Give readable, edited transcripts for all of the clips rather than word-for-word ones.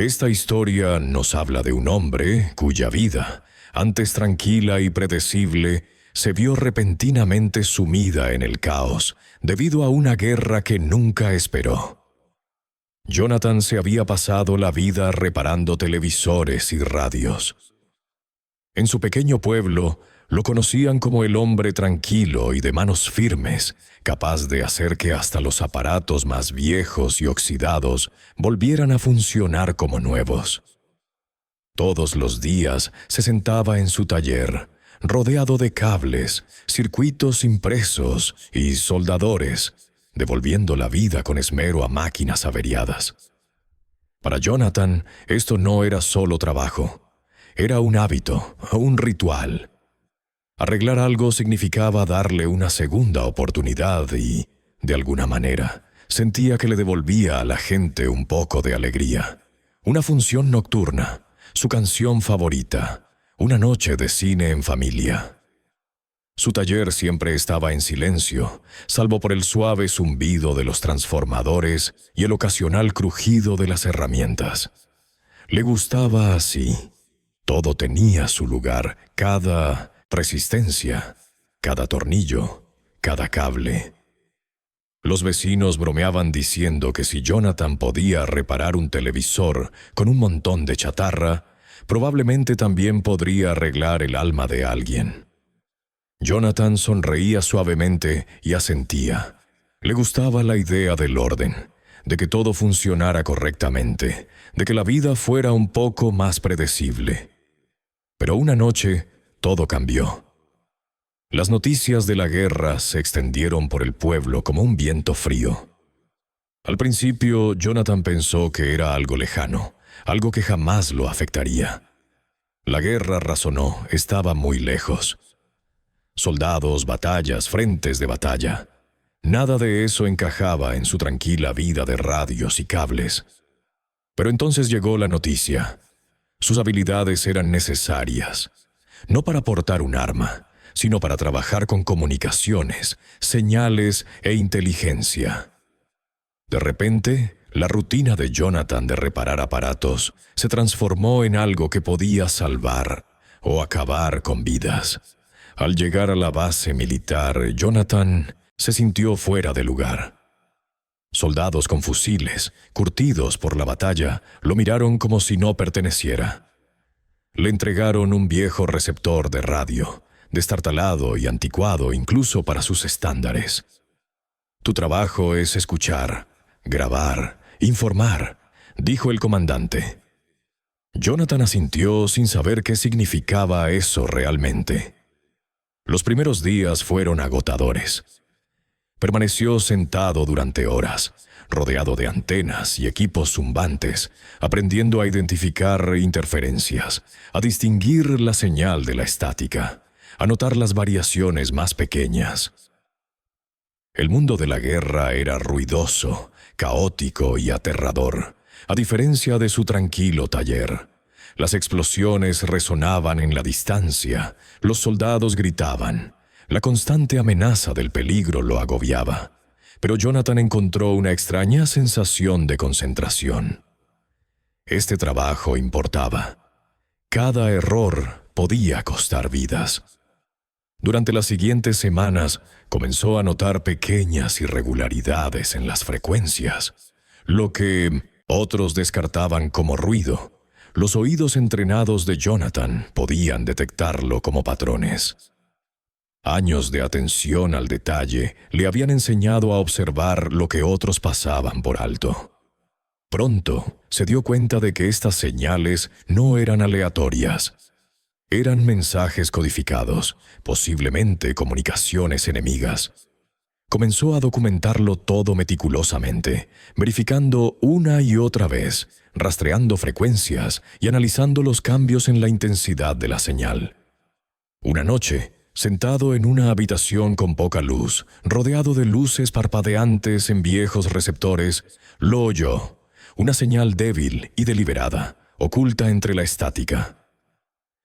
Esta historia nos habla de un hombre cuya vida, antes tranquila y predecible, se vio repentinamente sumida en el caos debido a una guerra que nunca esperó. Jonathan se había pasado la vida reparando televisores y radios. En su pequeño pueblo, lo conocían como el hombre tranquilo y de manos firmes, capaz de hacer que hasta los aparatos más viejos y oxidados volvieran a funcionar como nuevos. Todos los días se sentaba en su taller, rodeado de cables, circuitos impresos y soldadores, devolviendo la vida con esmero a máquinas averiadas. Para Jonathan, esto no era solo trabajo, era un hábito, un ritual. Arreglar algo significaba darle una segunda oportunidad y, de alguna manera, sentía que le devolvía a la gente un poco de alegría. Una función nocturna, su canción favorita, una noche de cine en familia. Su taller siempre estaba en silencio, salvo por el suave zumbido de los transformadores y el ocasional crujido de las herramientas. Le gustaba así. Todo tenía su lugar, cada resistencia, cada tornillo, cada cable. Los vecinos bromeaban diciendo que si Jonathan podía reparar un televisor con un montón de chatarra, probablemente también podría arreglar el alma de alguien. Jonathan sonreía suavemente y asentía. Le gustaba la idea del orden, de que todo funcionara correctamente, de que la vida fuera un poco más predecible. Pero una noche, todo cambió. Las noticias de la guerra se extendieron por el pueblo como un viento frío. Al principio, Jonathan pensó que era algo lejano, algo que jamás lo afectaría. La guerra, razonó, estaba muy lejos. Soldados, batallas, frentes de batalla. Nada de eso encajaba en su tranquila vida de radios y cables. Pero entonces llegó la noticia. Sus habilidades eran necesarias, no para portar un arma, sino para trabajar con comunicaciones, señales e inteligencia. De repente, la rutina de Jonathan de reparar aparatos se transformó en algo que podía salvar o acabar con vidas. Al llegar a la base militar, Jonathan se sintió fuera de lugar. Soldados con fusiles, curtidos por la batalla, lo miraron como si no perteneciera. Le entregaron un viejo receptor de radio, destartalado y anticuado incluso para sus estándares. Tu trabajo es escuchar, grabar, informar, dijo el comandante. Jonathan asintió sin saber qué significaba eso realmente. Los primeros días fueron agotadores. Permaneció sentado durante horas, rodeado de antenas y equipos zumbantes, aprendiendo a identificar interferencias, a distinguir la señal de la estática, a notar las variaciones más pequeñas. El mundo de la guerra era ruidoso, caótico y aterrador, a diferencia de su tranquilo taller. Las explosiones resonaban en la distancia, los soldados gritaban. La constante amenaza del peligro lo agobiaba, pero Jonathan encontró una extraña sensación de concentración. Este trabajo importaba. Cada error podía costar vidas. Durante las siguientes semanas comenzó a notar pequeñas irregularidades en las frecuencias, lo que otros descartaban como ruido. Los oídos entrenados de Jonathan podían detectarlo como patrones. Años de atención al detalle le habían enseñado a observar lo que otros pasaban por alto. Pronto se dio cuenta de que estas señales no eran aleatorias. Eran mensajes codificados, posiblemente comunicaciones enemigas. Comenzó a documentarlo todo meticulosamente, verificando una y otra vez, rastreando frecuencias y analizando los cambios en la intensidad de la señal. Una noche, sentado en una habitación con poca luz, rodeado de luces parpadeantes en viejos receptores, lo oyó, una señal débil y deliberada, oculta entre la estática.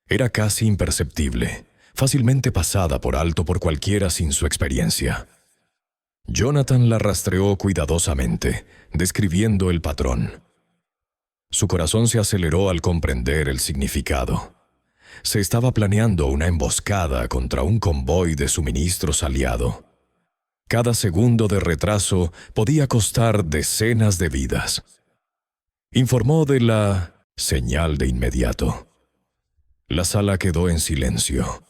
Era casi imperceptible, fácilmente pasada por alto por cualquiera sin su experiencia. Jonathan la rastreó cuidadosamente, describiendo el patrón. Su corazón se aceleró al comprender el significado. Se estaba planeando una emboscada contra un convoy de suministros aliado. Cada segundo de retraso podía costar decenas de vidas. Informó de la señal de inmediato. La sala quedó en silencio.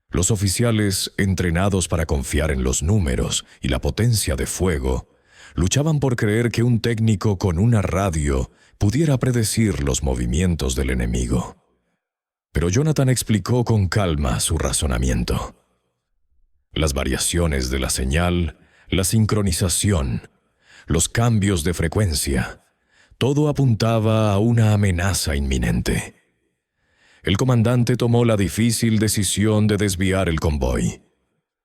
Los oficiales, entrenados para confiar en los números y la potencia de fuego, luchaban por creer que un técnico con una radio pudiera predecir los movimientos del enemigo. Pero Jonathan explicó con calma su razonamiento. Las variaciones de la señal, la sincronización, los cambios de frecuencia, todo apuntaba a una amenaza inminente. El comandante tomó la difícil decisión de desviar el convoy.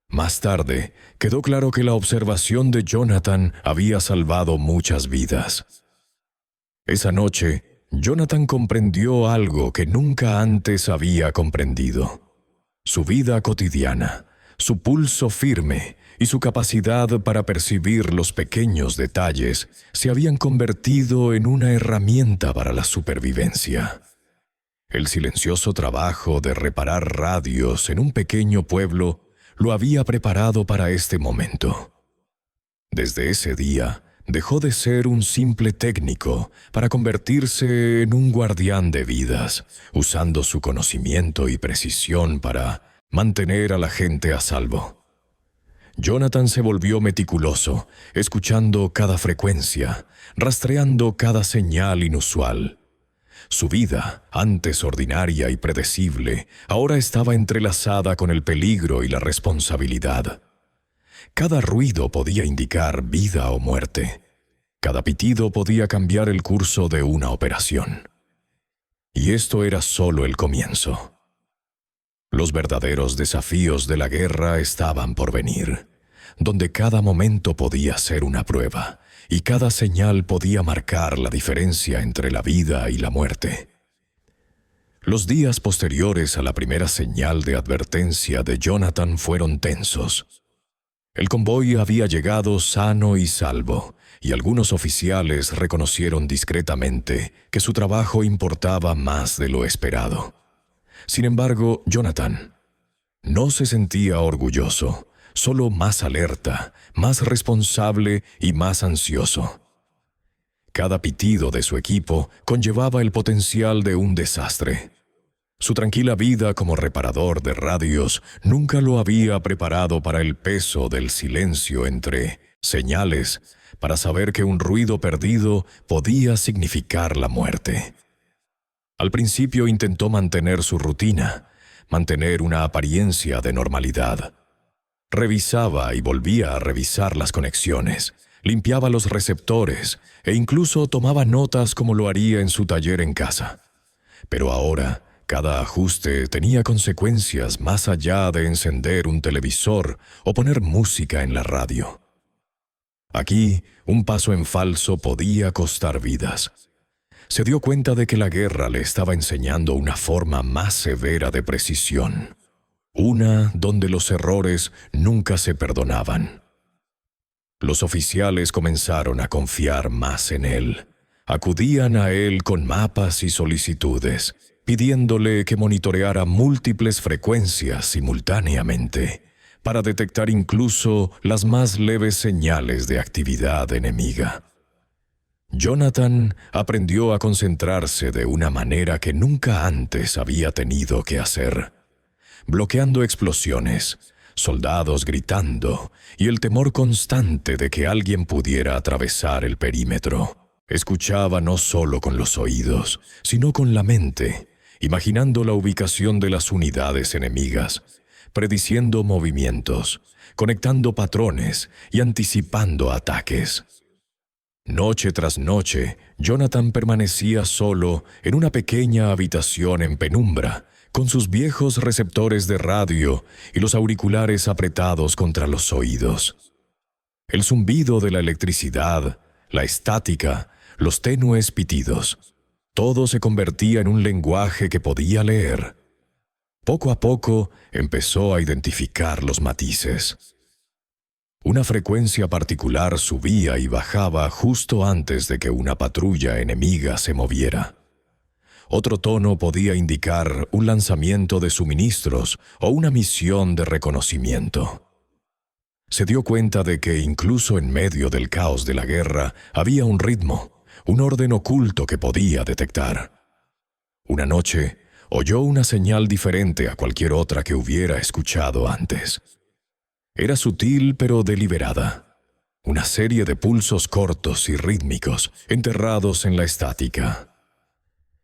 Más tarde, quedó claro que la observación de Jonathan había salvado muchas vidas. Esa noche, Jonathan comprendió algo que nunca antes había comprendido. Su vida cotidiana, su pulso firme y su capacidad para percibir los pequeños detalles se habían convertido en una herramienta para la supervivencia. El silencioso trabajo de reparar radios en un pequeño pueblo lo había preparado para este momento. Desde ese día, dejó de ser un simple técnico para convertirse en un guardián de vidas, usando su conocimiento y precisión para mantener a la gente a salvo. Jonathan se volvió meticuloso, escuchando cada frecuencia, rastreando cada señal inusual. Su vida, antes ordinaria y predecible, ahora estaba entrelazada con el peligro y la responsabilidad. Cada ruido podía indicar vida o muerte. Cada pitido podía cambiar el curso de una operación. Y esto era solo el comienzo. Los verdaderos desafíos de la guerra estaban por venir, donde cada momento podía ser una prueba, y cada señal podía marcar la diferencia entre la vida y la muerte. Los días posteriores a la primera señal de advertencia de Jonathan fueron tensos. El convoy había llegado sano y salvo, y algunos oficiales reconocieron discretamente que su trabajo importaba más de lo esperado. Sin embargo, Jonathan no se sentía orgulloso, solo más alerta, más responsable y más ansioso. Cada pitido de su equipo conllevaba el potencial de un desastre. Su tranquila vida como reparador de radios nunca lo había preparado para el peso del silencio entre señales, para saber que un ruido perdido podía significar la muerte. Al principio intentó mantener su rutina, mantener una apariencia de normalidad. Revisaba y volvía a revisar las conexiones, limpiaba los receptores e incluso tomaba notas como lo haría en su taller en casa. Pero ahora, cada ajuste tenía consecuencias más allá de encender un televisor o poner música en la radio. Aquí, un paso en falso podía costar vidas. Se dio cuenta de que la guerra le estaba enseñando una forma más severa de precisión, una donde los errores nunca se perdonaban. Los oficiales comenzaron a confiar más en él. Acudían a él con mapas y solicitudes, pidiéndole que monitoreara múltiples frecuencias simultáneamente, para detectar incluso las más leves señales de actividad enemiga. Jonathan aprendió a concentrarse de una manera que nunca antes había tenido que hacer, bloqueando explosiones, soldados gritando y el temor constante de que alguien pudiera atravesar el perímetro. Escuchaba no solo con los oídos, sino con la mente, imaginando la ubicación de las unidades enemigas, prediciendo movimientos, conectando patrones y anticipando ataques. Noche tras noche, Jonathan permanecía solo en una pequeña habitación en penumbra, con sus viejos receptores de radio y los auriculares apretados contra los oídos. El zumbido de la electricidad, la estática, los tenues pitidos, todo se convertía en un lenguaje que podía leer. Poco a poco empezó a identificar los matices. Una frecuencia particular subía y bajaba justo antes de que una patrulla enemiga se moviera. Otro tono podía indicar un lanzamiento de suministros o una misión de reconocimiento. Se dio cuenta de que incluso en medio del caos de la guerra había un ritmo, un orden oculto que podía detectar. Una noche, oyó una señal diferente a cualquier otra que hubiera escuchado antes. Era sutil pero deliberada. Una serie de pulsos cortos y rítmicos, enterrados en la estática.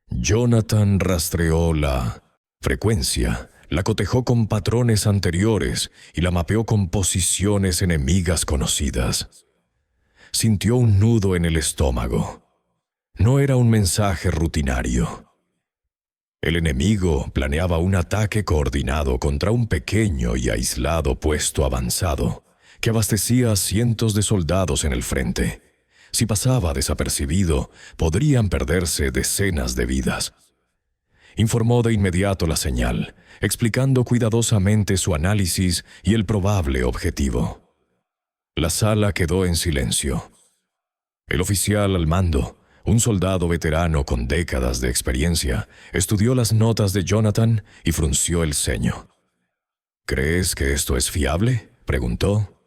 Jonathan rastreó la frecuencia, la cotejó con patrones anteriores y la mapeó con posiciones enemigas conocidas. Sintió un nudo en el estómago. No era un mensaje rutinario. El enemigo planeaba un ataque coordinado contra un pequeño y aislado puesto avanzado que abastecía a cientos de soldados en el frente. Si pasaba desapercibido, podrían perderse decenas de vidas. Informó de inmediato la señal, explicando cuidadosamente su análisis y el probable objetivo. La sala quedó en silencio. El oficial al mando, un soldado veterano con décadas de experiencia, estudió las notas de Jonathan y frunció el ceño. «¿Crees que esto es fiable?», preguntó.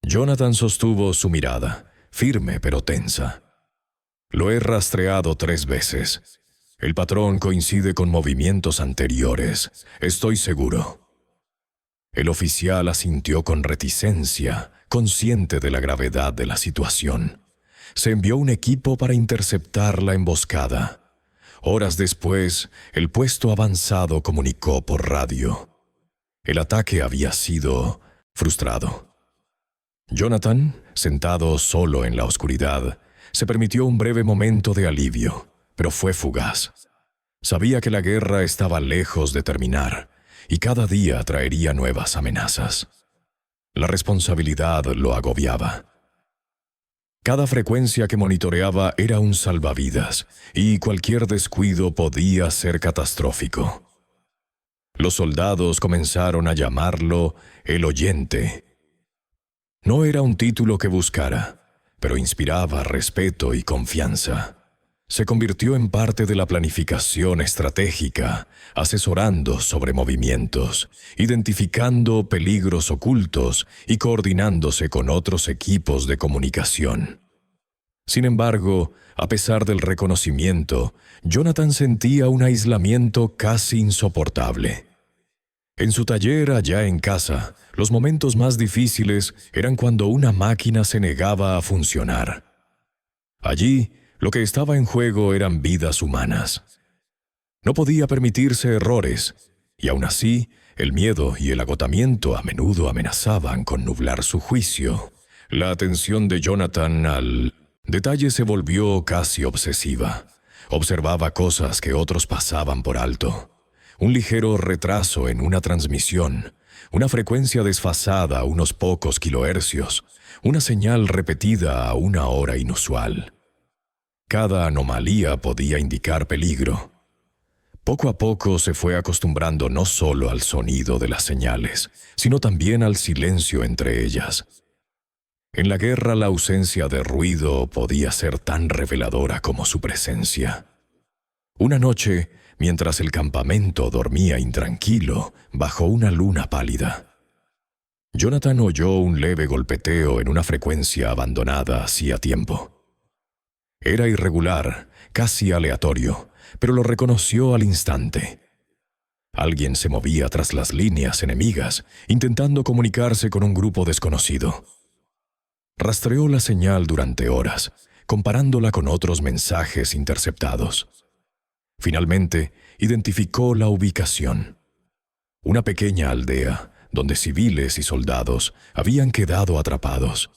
Jonathan sostuvo su mirada, firme pero tensa. «Lo he rastreado 3 veces. El patrón coincide con movimientos anteriores, estoy seguro». El oficial asintió con reticencia, consciente de la gravedad de la situación. Se envió un equipo para interceptar la emboscada. Horas después, el puesto avanzado comunicó por radio. El ataque había sido frustrado. Jonathan, sentado solo en la oscuridad, se permitió un breve momento de alivio, pero fue fugaz. Sabía que la guerra estaba lejos de terminar y cada día traería nuevas amenazas. La responsabilidad lo agobiaba. Cada frecuencia que monitoreaba era un salvavidas y cualquier descuido podía ser catastrófico. Los soldados comenzaron a llamarlo el oyente. No era un título que buscara, pero inspiraba respeto y confianza. Se convirtió en parte de la planificación estratégica, asesorando sobre movimientos, identificando peligros ocultos y coordinándose con otros equipos de comunicación. Sin embargo, a pesar del reconocimiento, Jonathan sentía un aislamiento casi insoportable. En su taller allá en casa, los momentos más difíciles eran cuando una máquina se negaba a funcionar. Allí, lo que estaba en juego eran vidas humanas. No podía permitirse errores, y aún así, el miedo y el agotamiento a menudo amenazaban con nublar su juicio. La atención de Jonathan al detalle se volvió casi obsesiva. Observaba cosas que otros pasaban por alto. Un ligero retraso en una transmisión, una frecuencia desfasada a unos pocos kilohercios, una señal repetida a una hora inusual. Cada anomalía podía indicar peligro. Poco a poco se fue acostumbrando no solo al sonido de las señales, sino también al silencio entre ellas. En la guerra la ausencia de ruido podía ser tan reveladora como su presencia. Una noche, mientras el campamento dormía intranquilo bajo una luna pálida, Jonathan oyó un leve golpeteo en una frecuencia abandonada hacía tiempo. Era irregular, casi aleatorio, pero lo reconoció al instante. Alguien se movía tras las líneas enemigas, intentando comunicarse con un grupo desconocido. Rastreó la señal durante horas, comparándola con otros mensajes interceptados. Finalmente, identificó la ubicación. Una pequeña aldea, donde civiles y soldados habían quedado atrapados.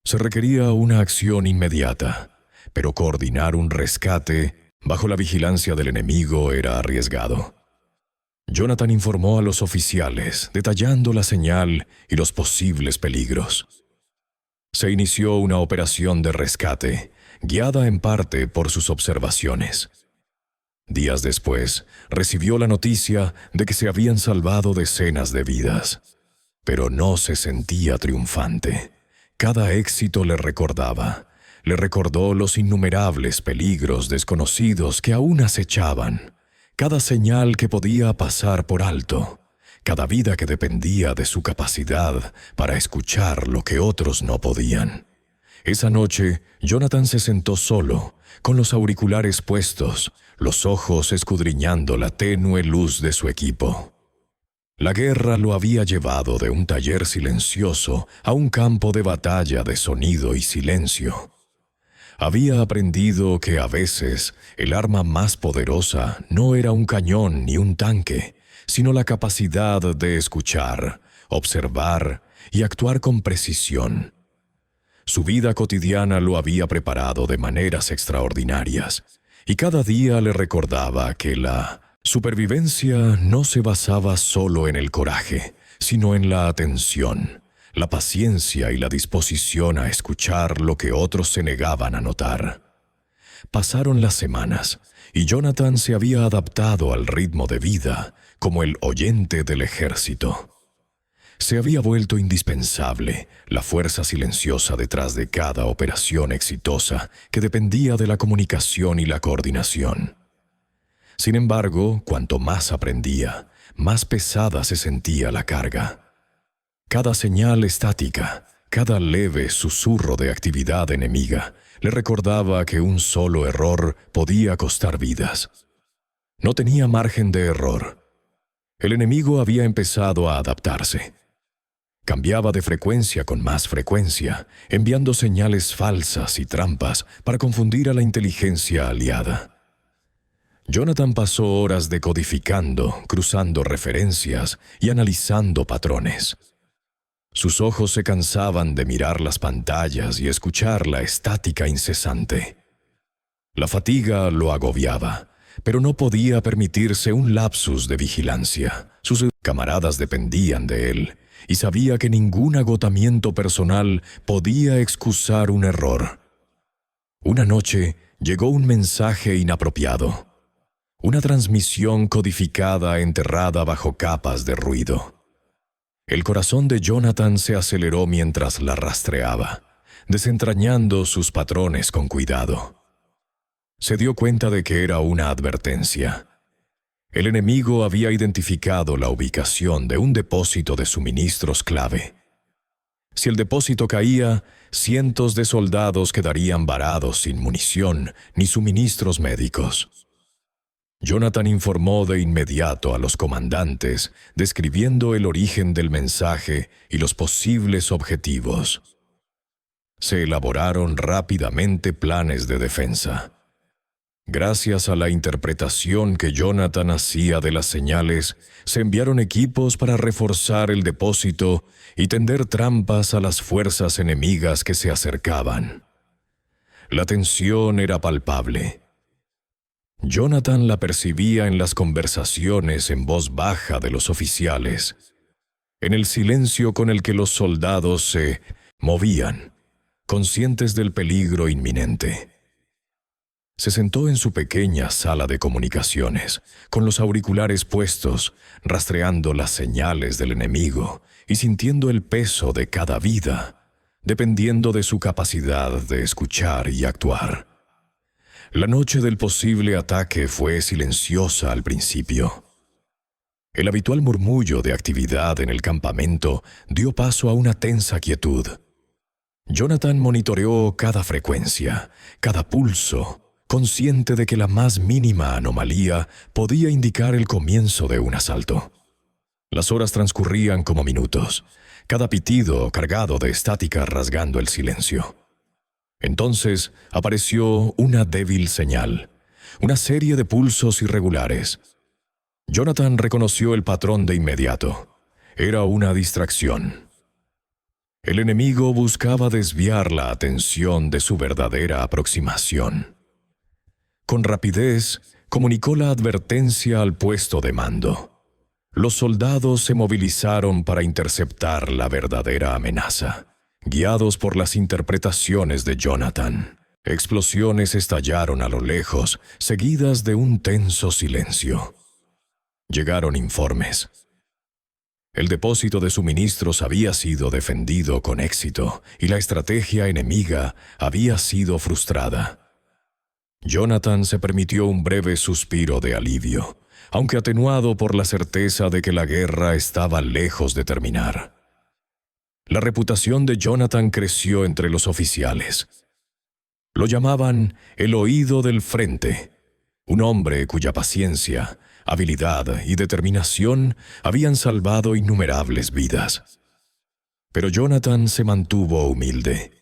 Se requería una acción inmediata, pero coordinar un rescate bajo la vigilancia del enemigo era arriesgado. Jonathan informó a los oficiales, detallando la señal y los posibles peligros. Se inició una operación de rescate, guiada en parte por sus observaciones. Días después, recibió la noticia de que se habían salvado decenas de vidas. pero no se sentía triunfante. Cada éxito le recordó los innumerables peligros desconocidos que aún acechaban, cada señal que podía pasar por alto, cada vida que dependía de su capacidad para escuchar lo que otros no podían. Esa noche, Jonathan se sentó solo, con los auriculares puestos, los ojos escudriñando la tenue luz de su equipo. La guerra lo había llevado de un taller silencioso a un campo de batalla de sonido y silencio. Había aprendido que a veces el arma más poderosa no era un cañón ni un tanque, sino la capacidad de escuchar, observar y actuar con precisión. Su vida cotidiana lo había preparado de maneras extraordinarias, y cada día le recordaba que la supervivencia no se basaba solo en el coraje, sino en la atención, la paciencia y la disposición a escuchar lo que otros se negaban a notar. Pasaron las semanas, y Jonathan se había adaptado al ritmo de vida como el oyente del ejército. Se había vuelto indispensable, la fuerza silenciosa detrás de cada operación exitosa que dependía de la comunicación y la coordinación. Sin embargo, cuanto más aprendía, más pesada se sentía la carga. Cada señal estática, cada leve susurro de actividad enemiga, le recordaba que un solo error podía costar vidas. No tenía margen de error. El enemigo había empezado a adaptarse. Cambiaba de frecuencia con más frecuencia, enviando señales falsas y trampas para confundir a la inteligencia aliada. Jonathan pasó horas decodificando, cruzando referencias y analizando patrones. Sus ojos se cansaban de mirar las pantallas y escuchar la estática incesante. La fatiga lo agobiaba, pero no podía permitirse un lapsus de vigilancia. Sus camaradas dependían de él, y sabía que ningún agotamiento personal podía excusar un error. Una noche llegó un mensaje inapropiado, una transmisión codificada enterrada bajo capas de ruido. El corazón de Jonathan se aceleró mientras la rastreaba, desentrañando sus patrones con cuidado. Se dio cuenta de que era una advertencia. El enemigo había identificado la ubicación de un depósito de suministros clave. Si el depósito caía, cientos de soldados quedarían varados sin munición ni suministros médicos. Jonathan informó de inmediato a los comandantes, describiendo el origen del mensaje y los posibles objetivos. Se elaboraron rápidamente planes de defensa. Gracias a la interpretación que Jonathan hacía de las señales, se enviaron equipos para reforzar el depósito y tender trampas a las fuerzas enemigas que se acercaban. La tensión era palpable. Jonathan la percibía en las conversaciones en voz baja de los oficiales, en el silencio con el que los soldados se movían, conscientes del peligro inminente. Se sentó en su pequeña sala de comunicaciones, con los auriculares puestos, rastreando las señales del enemigo y sintiendo el peso de cada vida, dependiendo de su capacidad de escuchar y actuar. La noche del posible ataque fue silenciosa al principio. El habitual murmullo de actividad en el campamento dio paso a una tensa quietud. Jonathan monitoreó cada frecuencia, cada pulso, consciente de que la más mínima anomalía podía indicar el comienzo de un asalto. Las horas transcurrían como minutos, cada pitido cargado de estática rasgando el silencio. Entonces apareció una débil señal, una serie de pulsos irregulares. Jonathan reconoció el patrón de inmediato. Era una distracción. El enemigo buscaba desviar la atención de su verdadera aproximación. Con rapidez, comunicó la advertencia al puesto de mando. Los soldados se movilizaron para interceptar la verdadera amenaza. Guiados por las interpretaciones de Jonathan, explosiones estallaron a lo lejos, seguidas de un tenso silencio. Llegaron informes. El depósito de suministros había sido defendido con éxito y la estrategia enemiga había sido frustrada. Jonathan se permitió un breve suspiro de alivio, aunque atenuado por la certeza de que la guerra estaba lejos de terminar. La reputación de Jonathan creció entre los oficiales. Lo llamaban el oído del frente, un hombre cuya paciencia, habilidad y determinación habían salvado innumerables vidas. Pero Jonathan se mantuvo humilde.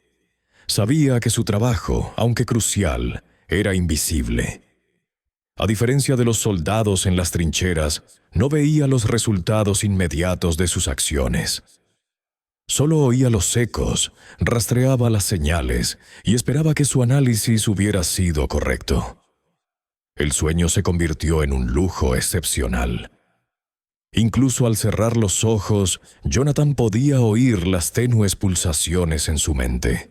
Sabía que su trabajo, aunque crucial, era invisible. A diferencia de los soldados en las trincheras, no veía los resultados inmediatos de sus acciones. Solo oía los ecos, rastreaba las señales y esperaba que su análisis hubiera sido correcto. El sueño se convirtió en un lujo excepcional. Incluso al cerrar los ojos, Jonathan podía oír las tenues pulsaciones en su mente.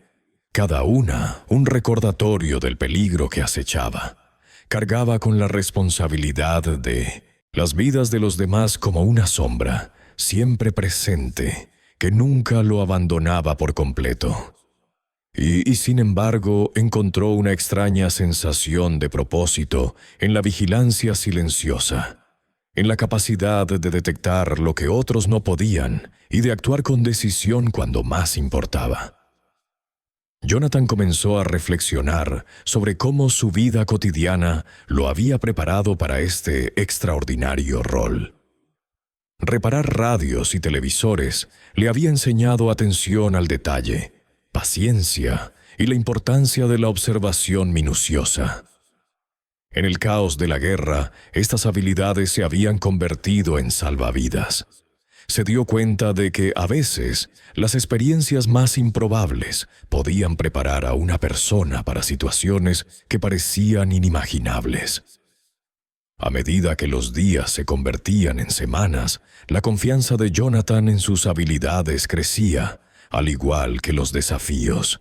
Cada una un recordatorio del peligro que acechaba. Cargaba con la responsabilidad de las vidas de los demás como una sombra, siempre presente, que nunca lo abandonaba por completo. Y sin embargo, encontró una extraña sensación de propósito en la vigilancia silenciosa, en la capacidad de detectar lo que otros no podían y de actuar con decisión cuando más importaba. Jonathan comenzó a reflexionar sobre cómo su vida cotidiana lo había preparado para este extraordinario rol. Reparar radios y televisores le había enseñado atención al detalle, paciencia y la importancia de la observación minuciosa. En el caos de la guerra, estas habilidades se habían convertido en salvavidas. Se dio cuenta de que, a veces, las experiencias más improbables podían preparar a una persona para situaciones que parecían inimaginables. A medida que los días se convertían en semanas, la confianza de Jonathan en sus habilidades crecía, al igual que los desafíos.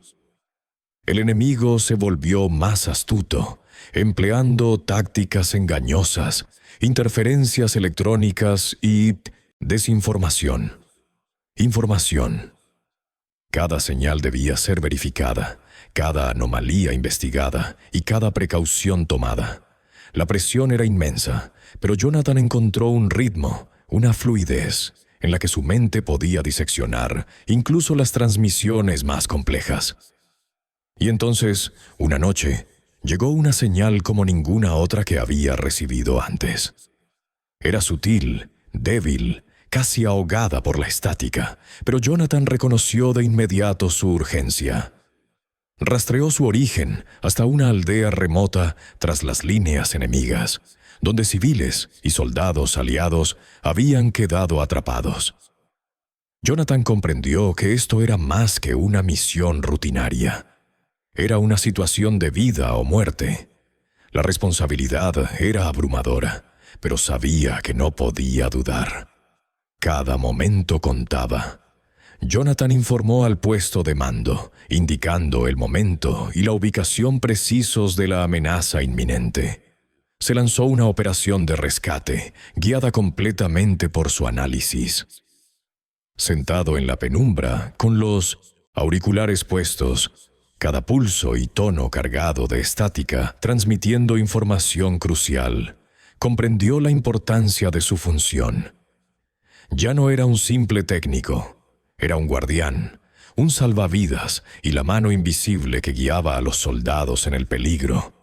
El enemigo se volvió más astuto, empleando tácticas engañosas, interferencias electrónicas y desinformación. Información. Cada señal debía ser verificada, cada anomalía investigada y cada precaución tomada. La presión era inmensa, pero Jonathan encontró un ritmo, una fluidez, en la que su mente podía diseccionar incluso las transmisiones más complejas. Y entonces, una noche, llegó una señal como ninguna otra que había recibido antes. Era sutil, débil, casi ahogada por la estática, pero Jonathan reconoció de inmediato su urgencia. Rastreó su origen hasta una aldea remota tras las líneas enemigas, donde civiles y soldados aliados habían quedado atrapados. Jonathan comprendió que esto era más que una misión rutinaria. Era una situación de vida o muerte. La responsabilidad era abrumadora, pero sabía que no podía dudar. Cada momento contaba. Jonathan informó al puesto de mando, indicando el momento y la ubicación precisos de la amenaza inminente. Se lanzó una operación de rescate, guiada completamente por su análisis. Sentado en la penumbra, con los auriculares puestos, cada pulso y tono cargado de estática, transmitiendo información crucial, comprendió la importancia de su función. Ya no era un simple técnico. Era un guardián, un salvavidas y la mano invisible que guiaba a los soldados en el peligro.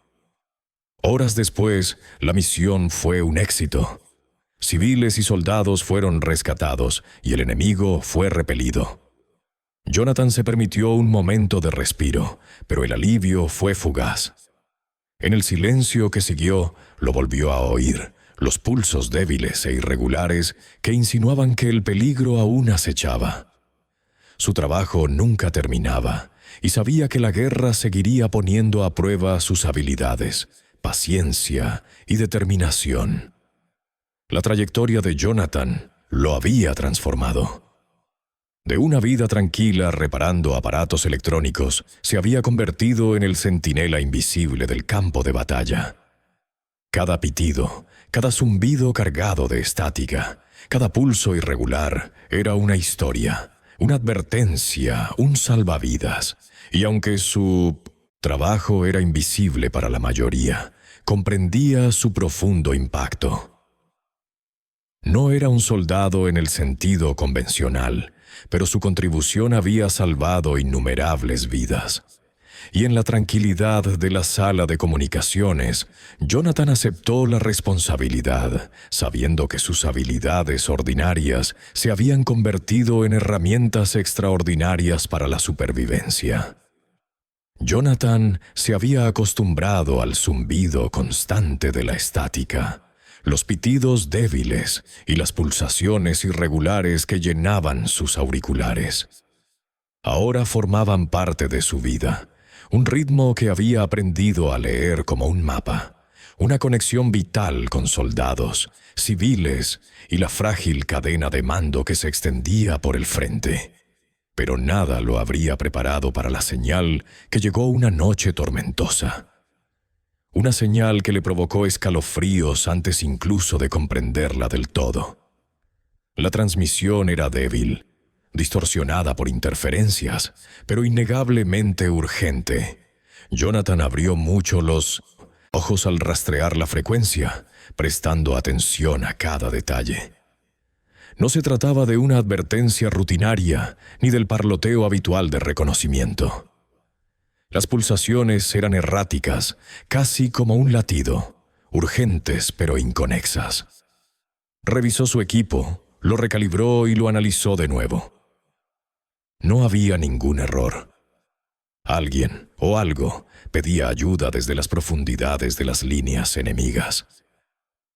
Horas después, la misión fue un éxito. Civiles y soldados fueron rescatados y el enemigo fue repelido. Jonathan se permitió un momento de respiro, pero el alivio fue fugaz. En el silencio que siguió, lo volvió a oír, los pulsos débiles e irregulares que insinuaban que el peligro aún acechaba. Su trabajo nunca terminaba, y sabía que la guerra seguiría poniendo a prueba sus habilidades, paciencia y determinación. La trayectoria de Jonathan lo había transformado. De una vida tranquila reparando aparatos electrónicos, se había convertido en el centinela invisible del campo de batalla. Cada pitido, cada zumbido cargado de estática, Cada pulso irregular era una historia, una advertencia, un salvavidas. Y aunque su trabajo era invisible para la mayoría, comprendía su profundo impacto. No era un soldado en el sentido convencional, pero su contribución había salvado innumerables vidas. Y en la tranquilidad de la sala de comunicaciones, Jonathan aceptó la responsabilidad, sabiendo que sus habilidades ordinarias se habían convertido en herramientas extraordinarias para la supervivencia. Jonathan se había acostumbrado al zumbido constante de la estática, los pitidos débiles y las pulsaciones irregulares que llenaban sus auriculares. Ahora formaban parte de su vida, un ritmo que había aprendido a leer como un mapa, una conexión vital con soldados, civiles y la frágil cadena de mando que se extendía por el frente. Pero nada lo habría preparado para la señal que llegó una noche tormentosa. Una señal que le provocó escalofríos antes incluso de comprenderla del todo. La transmisión era débil, distorsionada por interferencias, pero innegablemente urgente. Jonathan abrió mucho los ojos al rastrear la frecuencia, prestando atención a cada detalle. No se trataba de una advertencia rutinaria, ni del parloteo habitual de reconocimiento. Las pulsaciones eran erráticas, casi como un latido, urgentes pero inconexas. Revisó su equipo, lo recalibró y lo analizó de nuevo. No había ningún error. Alguien o algo pedía ayuda desde las profundidades de las líneas enemigas.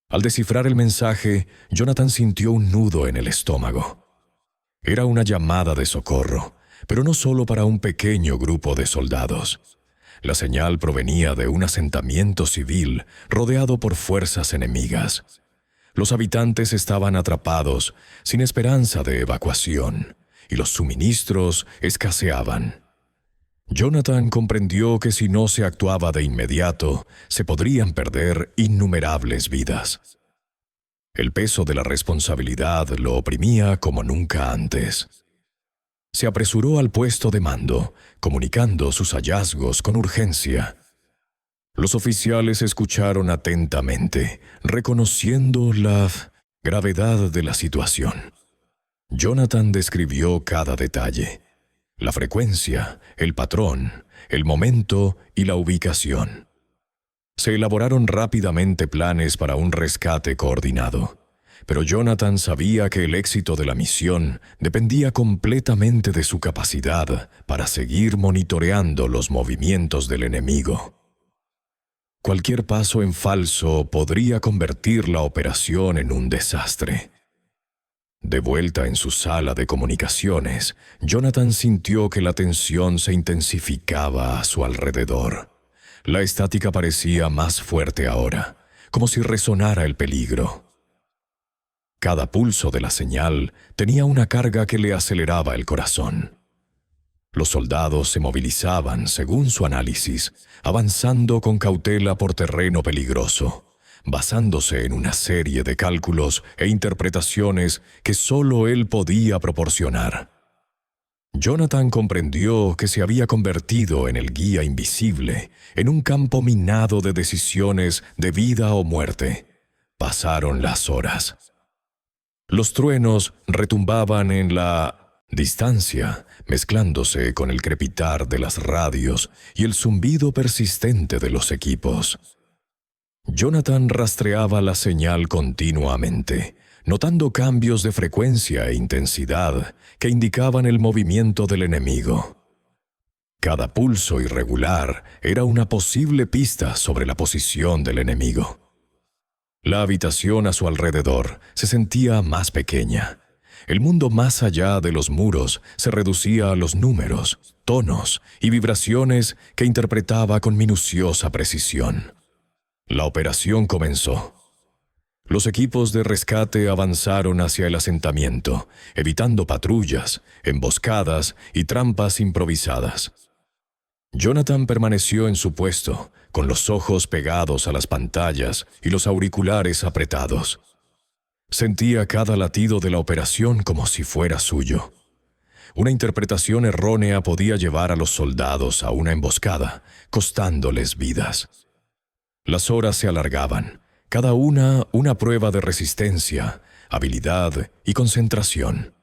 Al descifrar el mensaje, Jonathan sintió un nudo en el estómago. Era una llamada de socorro, pero no solo para un pequeño grupo de soldados. La señal provenía de un asentamiento civil rodeado por fuerzas enemigas. Los habitantes estaban atrapados, sin esperanza de evacuación, y los suministros escaseaban. Jonathan comprendió que si no se actuaba de inmediato, se podrían perder innumerables vidas. El peso de la responsabilidad lo oprimía como nunca antes. Se apresuró al puesto de mando, comunicando sus hallazgos con urgencia. Los oficiales escucharon atentamente, reconociendo la gravedad de la situación. Jonathan describió cada detalle: la frecuencia, el patrón, el momento y la ubicación. Se elaboraron rápidamente planes para un rescate coordinado, pero Jonathan sabía que el éxito de la misión dependía completamente de su capacidad para seguir monitoreando los movimientos del enemigo. Cualquier paso en falso podría convertir la operación en un desastre. De vuelta en su sala de comunicaciones, Jonathan sintió que la tensión se intensificaba a su alrededor. La estática parecía más fuerte ahora, como si resonara el peligro. Cada pulso de la señal tenía una carga que le aceleraba el corazón. Los soldados se movilizaban, según su análisis, avanzando con cautela por terreno peligroso, basándose en una serie de cálculos e interpretaciones que solo él podía proporcionar. Jonathan comprendió que se había convertido en el guía invisible, en un campo minado de decisiones de vida o muerte. Pasaron las horas. Los truenos retumbaban en la distancia, mezclándose con el crepitar de las radios y el zumbido persistente de los equipos. Jonathan rastreaba la señal continuamente, notando cambios de frecuencia e intensidad que indicaban el movimiento del enemigo. Cada pulso irregular era una posible pista sobre la posición del enemigo. La habitación a su alrededor se sentía más pequeña. El mundo más allá de los muros se reducía a los números, tonos y vibraciones que interpretaba con minuciosa precisión. La operación comenzó. Los equipos de rescate avanzaron hacia el asentamiento, evitando patrullas, emboscadas y trampas improvisadas. Jonathan permaneció en su puesto, con los ojos pegados a las pantallas y los auriculares apretados. Sentía cada latido de la operación como si fuera suyo. Una interpretación errónea podía llevar a los soldados a una emboscada, costándoles vidas. Las horas se alargaban, cada una prueba de resistencia, habilidad y concentración.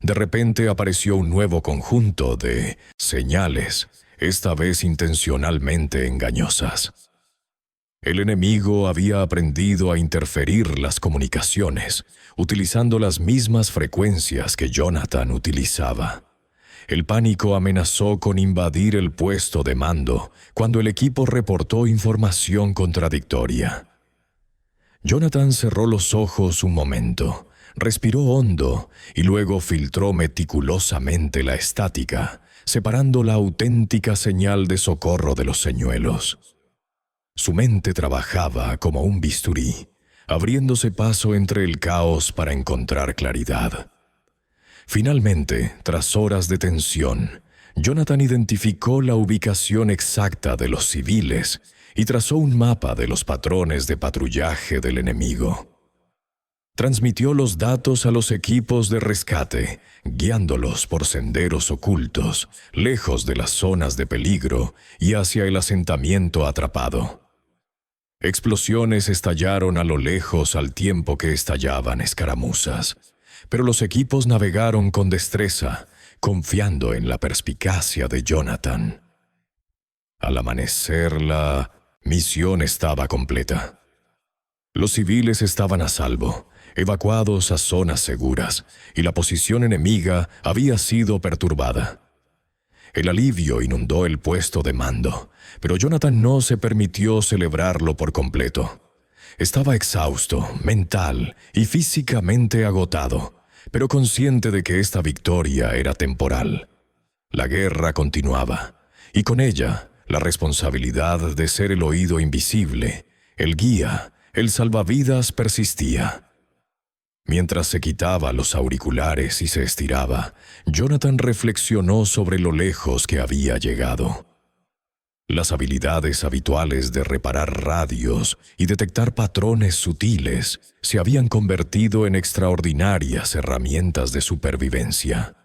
De repente apareció un nuevo conjunto de señales, esta vez intencionalmente engañosas. El enemigo había aprendido a interferir las comunicaciones, utilizando las mismas frecuencias que Jonathan utilizaba. El pánico amenazó con invadir el puesto de mando cuando el equipo reportó información contradictoria. Jonathan cerró los ojos un momento, respiró hondo y luego filtró meticulosamente la estática, separando la auténtica señal de socorro de los señuelos. Su mente trabajaba como un bisturí, abriéndose paso entre el caos para encontrar claridad. Finalmente, tras horas de tensión, Jonathan identificó la ubicación exacta de los civiles y trazó un mapa de los patrones de patrullaje del enemigo. Transmitió los datos a los equipos de rescate, guiándolos por senderos ocultos, lejos de las zonas de peligro y hacia el asentamiento atrapado. Explosiones estallaron a lo lejos al tiempo que estallaban escaramuzas, pero los equipos navegaron con destreza, confiando en la perspicacia de Jonathan. Al amanecer, la misión estaba completa. Los civiles estaban a salvo, evacuados a zonas seguras, y la posición enemiga había sido perturbada. El alivio inundó el puesto de mando, pero Jonathan no se permitió celebrarlo por completo. Estaba exhausto, mental y físicamente agotado, pero consciente de que esta victoria era temporal. La guerra continuaba, y con ella la responsabilidad de ser el oído invisible, el guía, el salvavidas persistía. Mientras se quitaba los auriculares y se estiraba, Jonathan reflexionó sobre lo lejos que había llegado. Las habilidades habituales de reparar radios y detectar patrones sutiles se habían convertido en extraordinarias herramientas de supervivencia.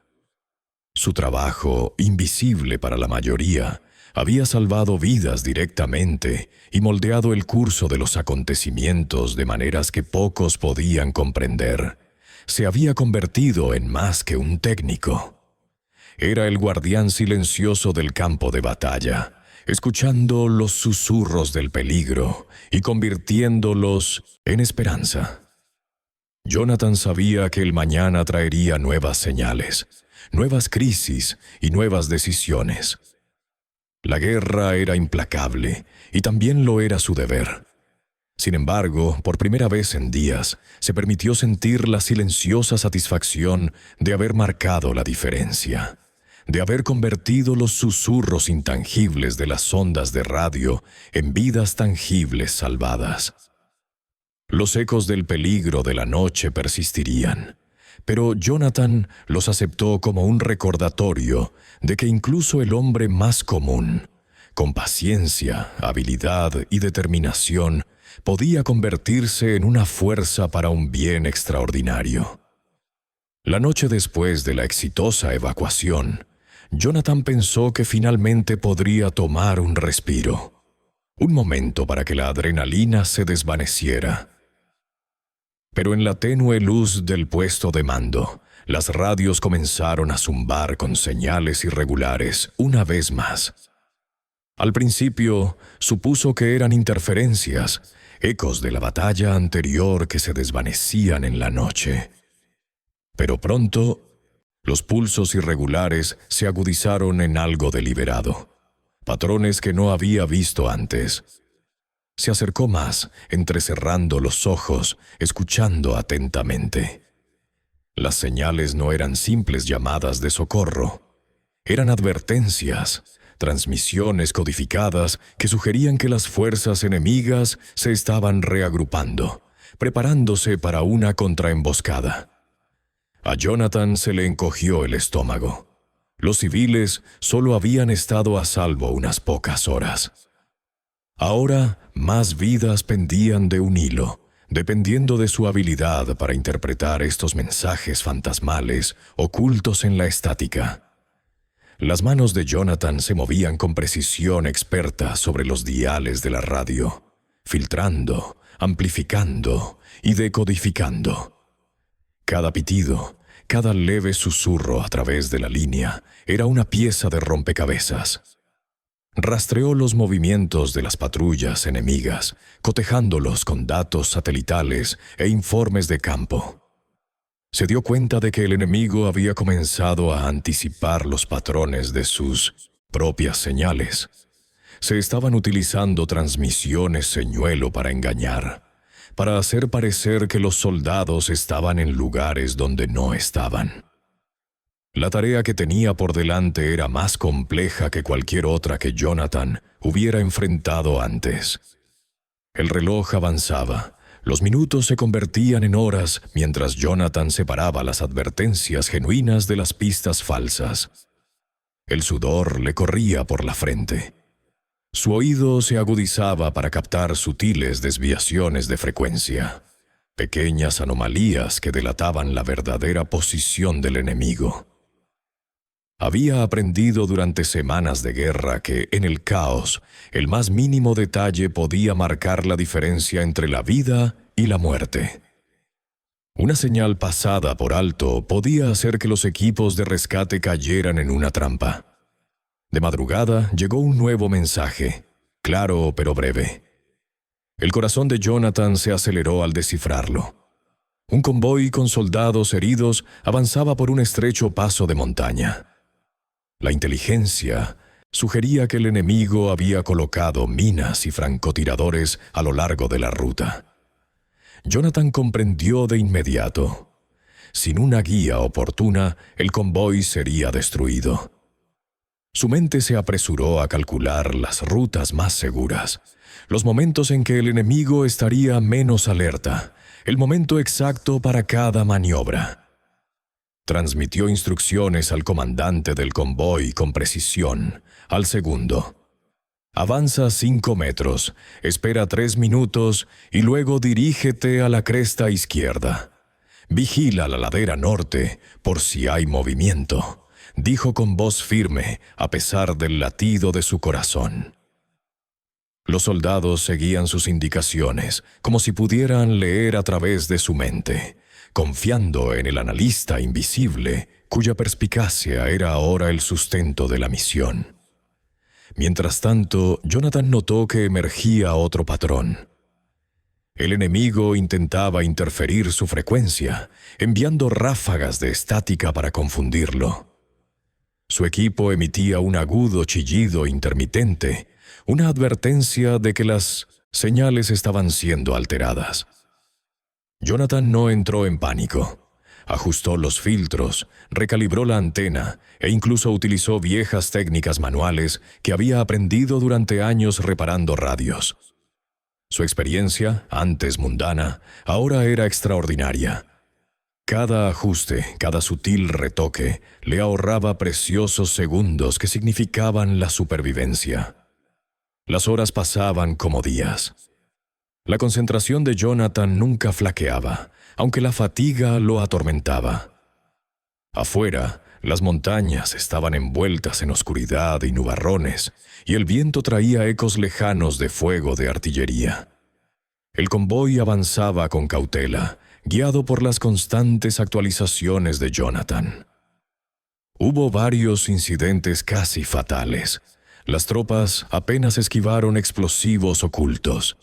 Su trabajo, invisible para la mayoría, había salvado vidas directamente y moldeado el curso de los acontecimientos de maneras que pocos podían comprender. Se había convertido en más que un técnico. Era el guardián silencioso del campo de batalla, escuchando los susurros del peligro y convirtiéndolos en esperanza. Jonathan sabía que el mañana traería nuevas señales, nuevas crisis y nuevas decisiones. La guerra era implacable y también lo era su deber. Sin embargo, por primera vez en días, se permitió sentir la silenciosa satisfacción de haber marcado la diferencia, de haber convertido los susurros intangibles de las ondas de radio en vidas tangibles salvadas. Los ecos del peligro de la noche persistirían, pero Jonathan los aceptó como un recordatorio de que incluso el hombre más común, con paciencia, habilidad y determinación, podía convertirse en una fuerza para un bien extraordinario. La noche después de la exitosa evacuación, Jonathan pensó que finalmente podría tomar un respiro, un momento para que la adrenalina se desvaneciera. Pero en la tenue luz del puesto de mando, las radios comenzaron a zumbar con señales irregulares una vez más. Al principio, supuso que eran interferencias, ecos de la batalla anterior que se desvanecían en la noche. Pero pronto, los pulsos irregulares se agudizaron en algo deliberado, patrones que no había visto antes. Se acercó más, entrecerrando los ojos, escuchando atentamente. Las señales no eran simples llamadas de socorro. Eran advertencias, transmisiones codificadas que sugerían que las fuerzas enemigas se estaban reagrupando, preparándose para una contraemboscada. A Jonathan se le encogió el estómago. Los civiles solo habían estado a salvo unas pocas horas. Ahora, más vidas pendían de un hilo, dependiendo de su habilidad para interpretar estos mensajes fantasmales ocultos en la estática. Las manos de Jonathan se movían con precisión experta sobre los diales de la radio, filtrando, amplificando y decodificando. Cada pitido, cada leve susurro a través de la línea era una pieza de rompecabezas. Rastreó los movimientos de las patrullas enemigas, cotejándolos con datos satelitales e informes de campo. Se dio cuenta de que el enemigo había comenzado a anticipar los patrones de sus propias señales. Se estaban utilizando transmisiones señuelo para engañar, para hacer parecer que los soldados estaban en lugares donde no estaban. La tarea que tenía por delante era más compleja que cualquier otra que Jonathan hubiera enfrentado antes. El reloj avanzaba. Los minutos se convertían en horas mientras Jonathan separaba las advertencias genuinas de las pistas falsas. El sudor le corría por la frente. Su oído se agudizaba para captar sutiles desviaciones de frecuencia, pequeñas anomalías que delataban la verdadera posición del enemigo. Había aprendido durante semanas de guerra que, en el caos, el más mínimo detalle podía marcar la diferencia entre la vida y la muerte. Una señal pasada por alto podía hacer que los equipos de rescate cayeran en una trampa. De madrugada llegó un nuevo mensaje, claro pero breve. El corazón de Jonathan se aceleró al descifrarlo. Un convoy con soldados heridos avanzaba por un estrecho paso de montaña. La inteligencia sugería que el enemigo había colocado minas y francotiradores a lo largo de la ruta. Jonathan comprendió de inmediato. Sin una guía oportuna, el convoy sería destruido. Su mente se apresuró a calcular las rutas más seguras, los momentos en que el enemigo estaría menos alerta, el momento exacto para cada maniobra. Transmitió instrucciones al comandante del convoy con precisión, al segundo. Avanza 5 metros, espera 3 minutos y luego dirígete a la cresta izquierda. Vigila la ladera norte por si hay movimiento, dijo con voz firme a pesar del latido de su corazón. Los soldados seguían sus indicaciones como si pudieran leer a través de su mente, confiando en el analista invisible, cuya perspicacia era ahora el sustento de la misión. Mientras tanto, Jonathan notó que emergía otro patrón. El enemigo intentaba interferir su frecuencia, enviando ráfagas de estática para confundirlo. Su equipo emitía un agudo chillido intermitente, una advertencia de que las señales estaban siendo alteradas. Jonathan no entró en pánico. Ajustó los filtros, recalibró la antena e incluso utilizó viejas técnicas manuales que había aprendido durante años reparando radios. Su experiencia, antes mundana, ahora era extraordinaria. Cada ajuste, cada sutil retoque, le ahorraba preciosos segundos que significaban la supervivencia. Las horas pasaban como días. La concentración de Jonathan nunca flaqueaba, aunque la fatiga lo atormentaba. Afuera, las montañas estaban envueltas en oscuridad y nubarrones, y el viento traía ecos lejanos de fuego de artillería. El convoy avanzaba con cautela, guiado por las constantes actualizaciones de Jonathan. Hubo varios incidentes casi fatales. Las tropas apenas esquivaron explosivos ocultos,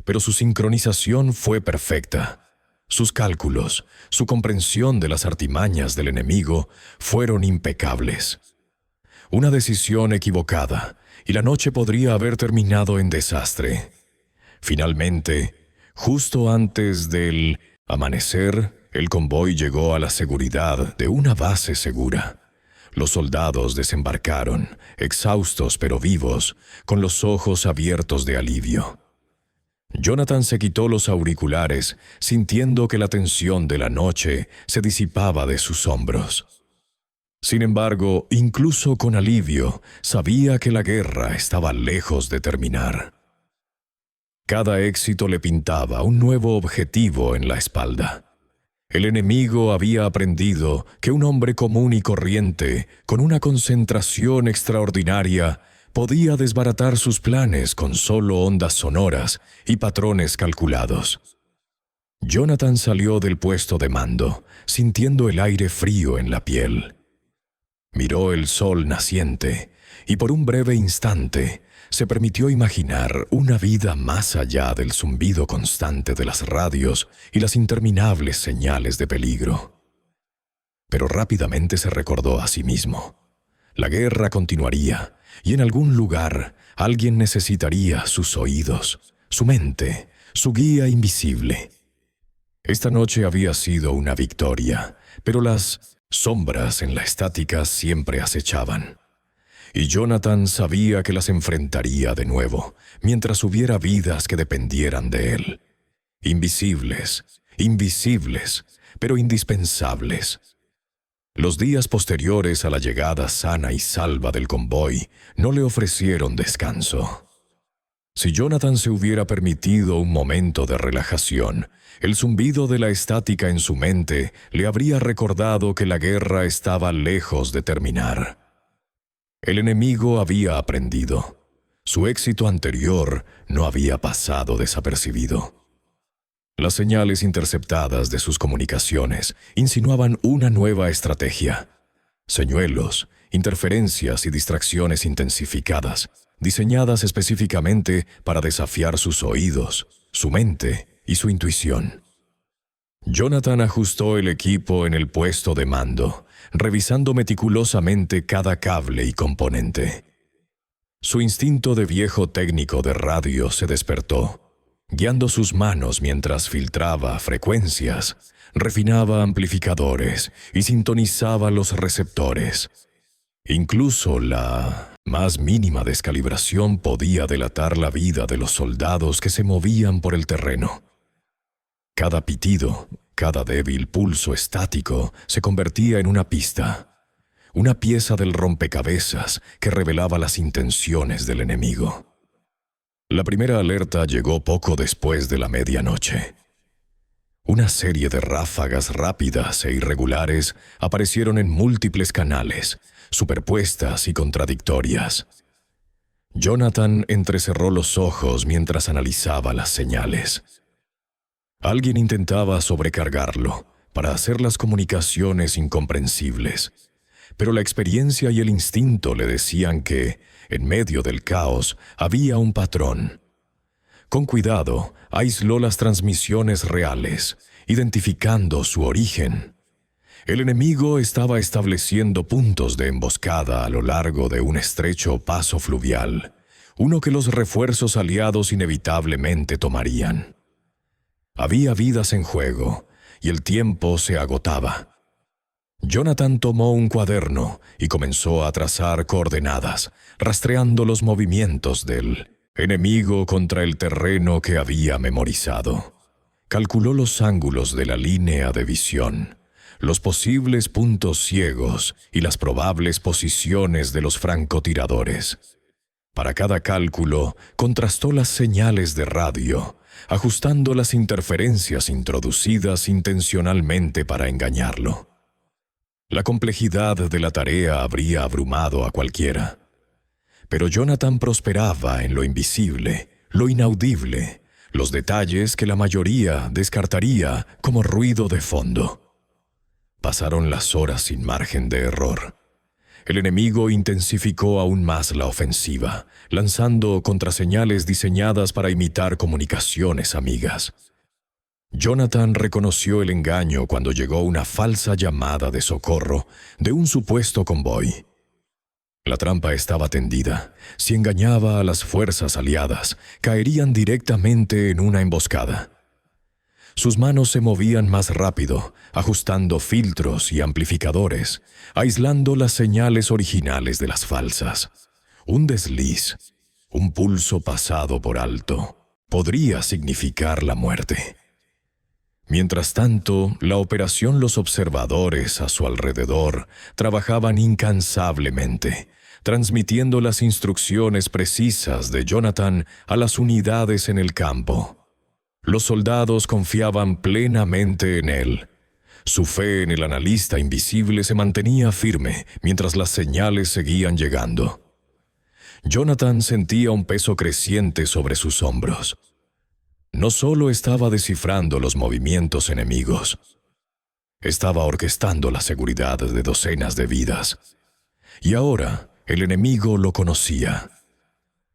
pero su sincronización fue perfecta. Sus cálculos, su comprensión de las artimañas del enemigo fueron impecables. Una decisión equivocada, y la noche podría haber terminado en desastre. Finalmente, justo antes del amanecer, el convoy llegó a la seguridad de una base segura. Los soldados desembarcaron, exhaustos pero vivos, con los ojos abiertos de alivio. Jonathan se quitó los auriculares, sintiendo que la tensión de la noche se disipaba de sus hombros. Sin embargo, incluso con alivio, sabía que la guerra estaba lejos de terminar. Cada éxito le pintaba un nuevo objetivo en la espalda. El enemigo había aprendido que un hombre común y corriente, con una concentración extraordinaria, podía desbaratar sus planes con solo ondas sonoras y patrones calculados. Jonathan salió del puesto de mando, sintiendo el aire frío en la piel. Miró el sol naciente y por un breve instante se permitió imaginar una vida más allá del zumbido constante de las radios y las interminables señales de peligro. Pero rápidamente se recordó a sí mismo. La guerra continuaría y en algún lugar alguien necesitaría sus oídos, su mente, su guía invisible. Esta noche había sido una victoria, pero las sombras en la estática siempre acechaban. Y Jonathan sabía que las enfrentaría de nuevo, mientras hubiera vidas que dependieran de él. Invisibles, pero indispensables. Los días posteriores a la llegada sana y salva del convoy no le ofrecieron descanso. Si Jonathan se hubiera permitido un momento de relajación, el zumbido de la estática en su mente le habría recordado que la guerra estaba lejos de terminar. El enemigo había aprendido. Su éxito anterior no había pasado desapercibido. Las señales interceptadas de sus comunicaciones insinuaban una nueva estrategia. Señuelos, interferencias y distracciones intensificadas, diseñadas específicamente para desafiar sus oídos, su mente y su intuición. Jonathan ajustó el equipo en el puesto de mando, revisando meticulosamente cada cable y componente. Su instinto de viejo técnico de radio se despertó, guiando sus manos mientras filtraba frecuencias, refinaba amplificadores y sintonizaba los receptores. Incluso la más mínima descalibración podía delatar la vida de los soldados que se movían por el terreno. Cada pitido, cada débil pulso estático se convertía en una pista, una pieza del rompecabezas que revelaba las intenciones del enemigo. La primera alerta llegó poco después de la medianoche. Una serie de ráfagas rápidas e irregulares aparecieron en múltiples canales, superpuestas y contradictorias. Jonathan entrecerró los ojos mientras analizaba las señales. Alguien intentaba sobrecargarlo para hacer las comunicaciones incomprensibles, pero la experiencia y el instinto le decían que, en medio del caos, había un patrón. Con cuidado, aisló las transmisiones reales, identificando su origen. El enemigo estaba estableciendo puntos de emboscada a lo largo de un estrecho paso fluvial, uno que los refuerzos aliados inevitablemente tomarían. Había vidas en juego, y el tiempo se agotaba. Jonathan tomó un cuaderno y comenzó a trazar coordenadas, rastreando los movimientos del enemigo contra el terreno que había memorizado. Calculó los ángulos de la línea de visión, los posibles puntos ciegos y las probables posiciones de los francotiradores. Para cada cálculo, contrastó las señales de radio, ajustando las interferencias introducidas intencionalmente para engañarlo. La complejidad de la tarea habría abrumado a cualquiera. Pero Jonathan prosperaba en lo invisible, lo inaudible, los detalles que la mayoría descartaría como ruido de fondo. Pasaron las horas sin margen de error. El enemigo intensificó aún más la ofensiva, lanzando contraseñales diseñadas para imitar comunicaciones amigas. Jonathan reconoció el engaño cuando llegó una falsa llamada de socorro de un supuesto convoy. La trampa estaba tendida. Si engañaba a las fuerzas aliadas, caerían directamente en una emboscada. Sus manos se movían más rápido, ajustando filtros y amplificadores, aislando las señales originales de las falsas. Un desliz, un pulso pasado por alto, podría significar la muerte. Mientras tanto, la operación, los observadores a su alrededor trabajaban incansablemente, transmitiendo las instrucciones precisas de Jonathan a las unidades en el campo. Los soldados confiaban plenamente en él. Su fe en el analista invisible se mantenía firme mientras las señales seguían llegando. Jonathan sentía un peso creciente sobre sus hombros. No solo estaba descifrando los movimientos enemigos, estaba orquestando la seguridad de docenas de vidas. Y ahora el enemigo lo conocía.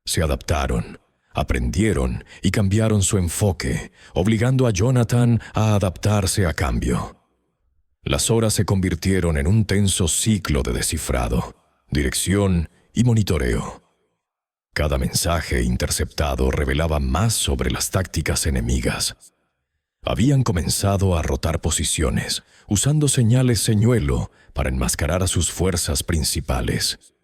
Se adaptaron, aprendieron y cambiaron su enfoque, obligando a Jonathan a adaptarse a cambio. Las horas se convirtieron en un tenso ciclo de descifrado, dirección y monitoreo. Cada mensaje interceptado revelaba más sobre las tácticas enemigas. Habían comenzado a rotar posiciones, usando señales señuelo para enmascarar a sus fuerzas principales.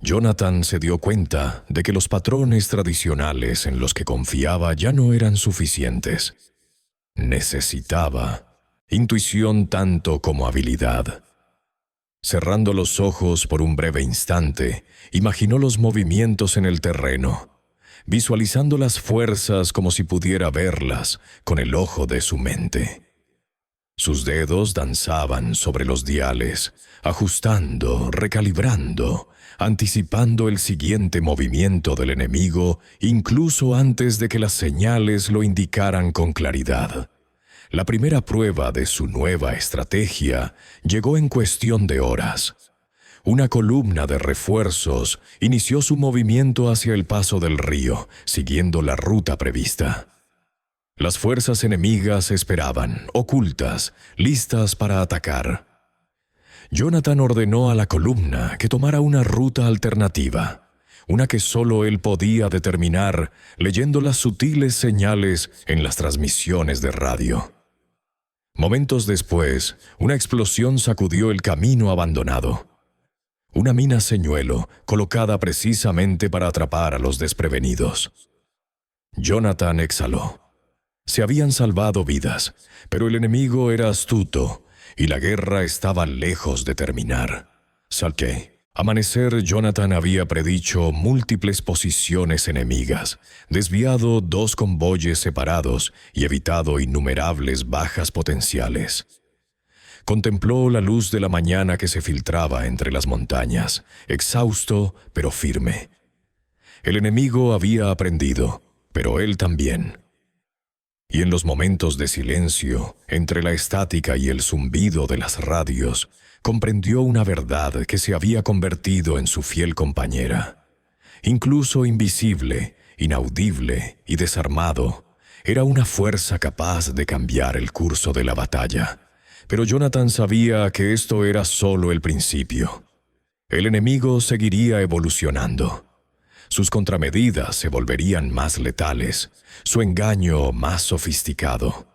Jonathan se dio cuenta de que los patrones tradicionales en los que confiaba ya no eran suficientes. Necesitaba intuición tanto como habilidad. Cerrando los ojos por un breve instante, imaginó los movimientos en el terreno, visualizando las fuerzas como si pudiera verlas con el ojo de su mente. Sus dedos danzaban sobre los diales, ajustando, recalibrando, anticipando el siguiente movimiento del enemigo, incluso antes de que las señales lo indicaran con claridad. La primera prueba de su nueva estrategia llegó en cuestión de horas. Una columna de refuerzos inició su movimiento hacia el paso del río, siguiendo la ruta prevista. Las fuerzas enemigas esperaban, ocultas, listas para atacar. Jonathan ordenó a la columna que tomara una ruta alternativa, una que solo él podía determinar leyendo las sutiles señales en las transmisiones de radio. Momentos después, una explosión sacudió el camino abandonado. Una mina señuelo colocada precisamente para atrapar a los desprevenidos. Jonathan exhaló. Se habían salvado vidas, pero el enemigo era astuto y la guerra estaba lejos de terminar. Salqué. Amanecer, Jonathan había predicho múltiples posiciones enemigas, desviado 2 convoyes separados y evitado innumerables bajas potenciales. Contempló la luz de la mañana que se filtraba entre las montañas, exhausto pero firme. El enemigo había aprendido, pero él también. Y en los momentos de silencio, entre la estática y el zumbido de las radios, comprendió una verdad que se había convertido en su fiel compañera. Incluso invisible, inaudible y desarmado, era una fuerza capaz de cambiar el curso de la batalla. Pero Jonathan sabía que esto era solo el principio. El enemigo seguiría evolucionando. Sus contramedidas se volverían más letales, su engaño más sofisticado.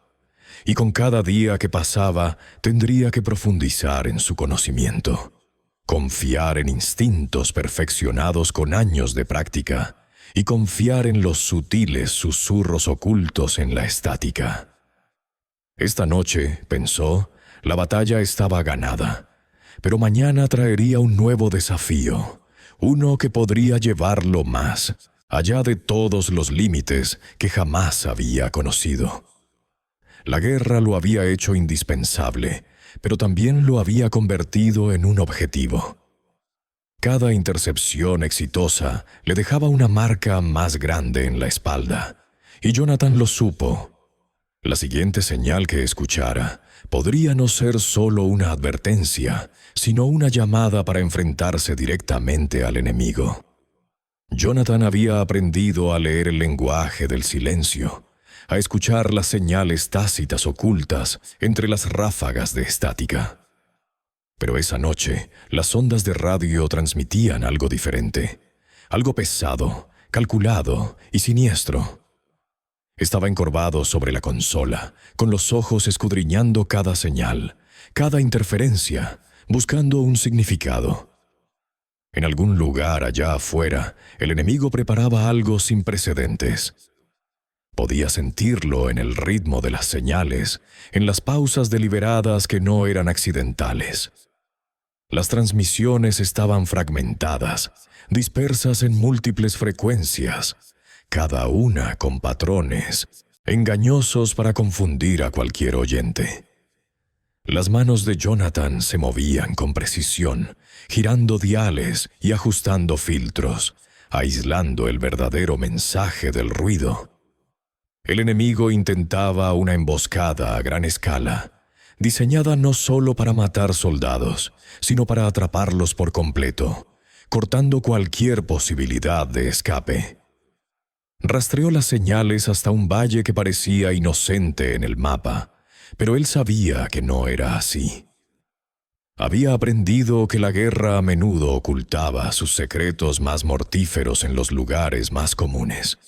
Y con cada día que pasaba, tendría que profundizar en su conocimiento, confiar en instintos perfeccionados con años de práctica y confiar en los sutiles susurros ocultos en la estática. Esta noche, pensó, la batalla estaba ganada, pero mañana traería un nuevo desafío, uno que podría llevarlo más allá de todos los límites que jamás había conocido. La guerra lo había hecho indispensable, pero también lo había convertido en un objetivo. Cada intercepción exitosa le dejaba una marca más grande en la espalda, y Jonathan lo supo. La siguiente señal que escuchara podría no ser solo una advertencia, sino una llamada para enfrentarse directamente al enemigo. Jonathan había aprendido a leer el lenguaje del silencio, a escuchar las señales tácitas ocultas entre las ráfagas de estática. Pero esa noche, las ondas de radio transmitían algo diferente, algo pesado, calculado y siniestro. Estaba encorvado sobre la consola, con los ojos escudriñando cada señal, cada interferencia, buscando un significado. En algún lugar allá afuera, el enemigo preparaba algo sin precedentes. Podía sentirlo en el ritmo de las señales, en las pausas deliberadas que no eran accidentales. Las transmisiones estaban fragmentadas, dispersas en múltiples frecuencias, cada una con patrones engañosos para confundir a cualquier oyente. Las manos de Jonathan se movían con precisión, girando diales y ajustando filtros, aislando el verdadero mensaje del ruido. El enemigo intentaba una emboscada a gran escala, diseñada no solo para matar soldados, sino para atraparlos por completo, cortando cualquier posibilidad de escape. Rastreó las señales hasta un valle que parecía inocente en el mapa, pero él sabía que no era así. Había aprendido que la guerra a menudo ocultaba sus secretos más mortíferos en los lugares más comunes.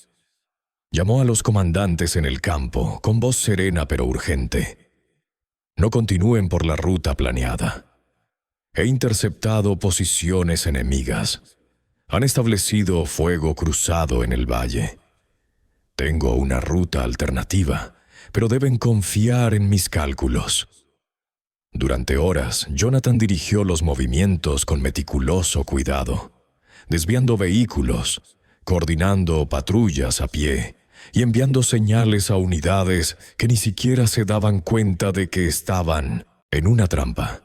Llamó a los comandantes en el campo, con voz serena pero urgente. No continúen por la ruta planeada. He interceptado posiciones enemigas. Han establecido fuego cruzado en el valle. Tengo una ruta alternativa, pero deben confiar en mis cálculos. Durante horas, Jonathan dirigió los movimientos con meticuloso cuidado, desviando vehículos, coordinando patrullas a pie y enviando señales a unidades que ni siquiera se daban cuenta de que estaban en una trampa.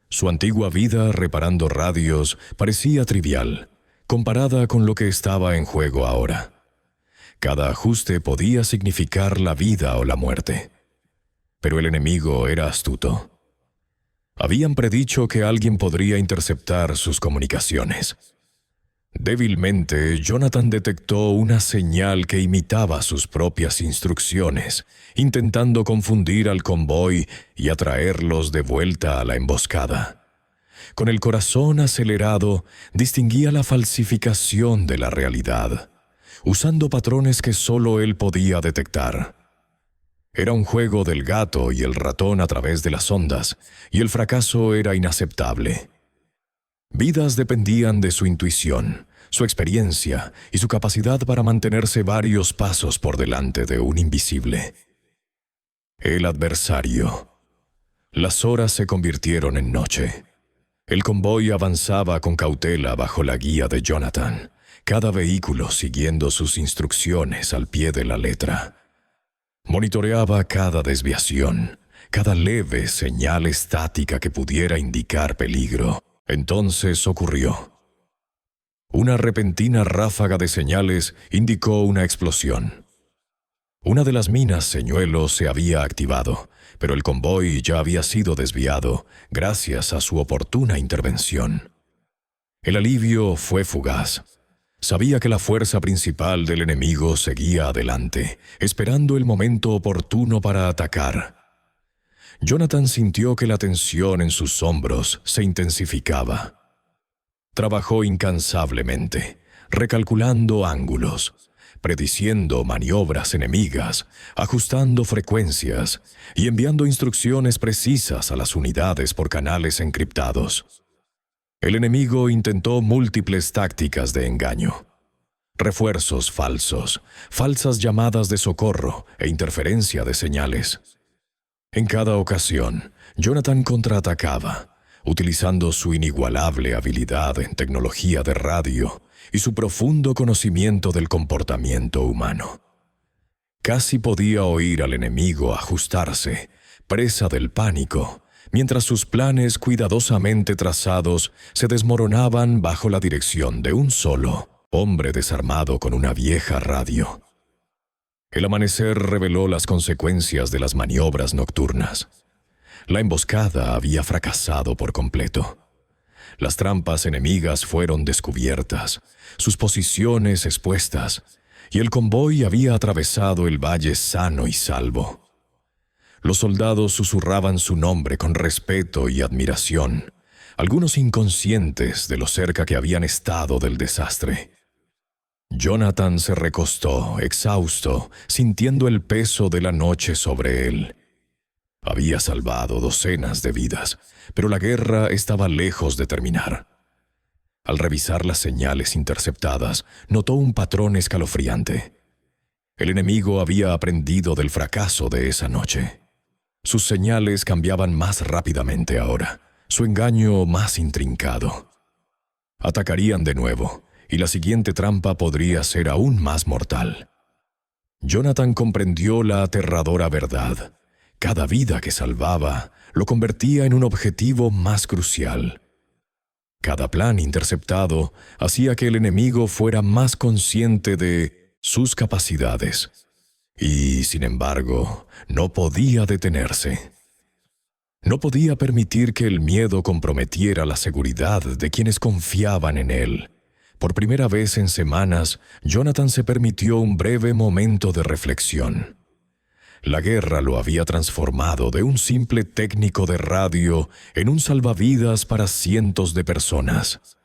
Su antigua vida reparando radios parecía trivial, comparada con lo que estaba en juego ahora. Cada ajuste podía significar la vida o la muerte. Pero el enemigo era astuto. Habían predicho que alguien podría interceptar sus comunicaciones. Débilmente, Jonathan detectó una señal que imitaba sus propias instrucciones, intentando confundir al convoy y atraerlos de vuelta a la emboscada. Con el corazón acelerado, distinguía la falsificación de la realidad, usando patrones que solo él podía detectar. Era un juego del gato y el ratón a través de las ondas, y el fracaso era inaceptable. Vidas dependían de su intuición, su experiencia y su capacidad para mantenerse varios pasos por delante de un invisible. El adversario. Las horas se convirtieron en noche. El convoy avanzaba con cautela bajo la guía de Jonathan, cada vehículo siguiendo sus instrucciones al pie de la letra. Monitoreaba cada desviación, cada leve señal estática que pudiera indicar peligro. Entonces ocurrió. Una repentina ráfaga de señales indicó una explosión. Una de las minas señuelos se había activado, pero el convoy ya había sido desviado gracias a su oportuna intervención. El alivio fue fugaz. Sabía que la fuerza principal del enemigo seguía adelante, esperando el momento oportuno para atacar. Jonathan sintió que la tensión en sus hombros se intensificaba. Trabajó incansablemente, recalculando ángulos, prediciendo maniobras enemigas, ajustando frecuencias y enviando instrucciones precisas a las unidades por canales encriptados. El enemigo intentó múltiples tácticas de engaño. Refuerzos falsos, falsas llamadas de socorro e interferencia de señales. En cada ocasión, Jonathan contraatacaba, utilizando su inigualable habilidad en tecnología de radio y su profundo conocimiento del comportamiento humano. Casi podía oír al enemigo ajustarse, presa del pánico, mientras sus planes cuidadosamente trazados se desmoronaban bajo la dirección de un solo hombre desarmado con una vieja radio. El amanecer reveló las consecuencias de las maniobras nocturnas. La emboscada había fracasado por completo. Las trampas enemigas fueron descubiertas, sus posiciones expuestas, y el convoy había atravesado el valle sano y salvo. Los soldados susurraban su nombre con respeto y admiración, algunos inconscientes de lo cerca que habían estado del desastre. Jonathan se recostó, exhausto, sintiendo el peso de la noche sobre él. Había salvado docenas de vidas, pero la guerra estaba lejos de terminar. Al revisar las señales interceptadas, notó un patrón escalofriante. El enemigo había aprendido del fracaso de esa noche. Sus señales cambiaban más rápidamente ahora, su engaño más intrincado. Atacarían de nuevo, y la siguiente trampa podría ser aún más mortal. Jonathan comprendió la aterradora verdad. Cada vida que salvaba lo convertía en un objetivo más crucial. Cada plan interceptado hacía que el enemigo fuera más consciente de sus capacidades. Y, sin embargo, no podía detenerse. No podía permitir que el miedo comprometiera la seguridad de quienes confiaban en él. Por primera vez en semanas, Jonathan se permitió un breve momento de reflexión. La guerra lo había transformado de un simple técnico de radio en un salvavidas para cientos de personas.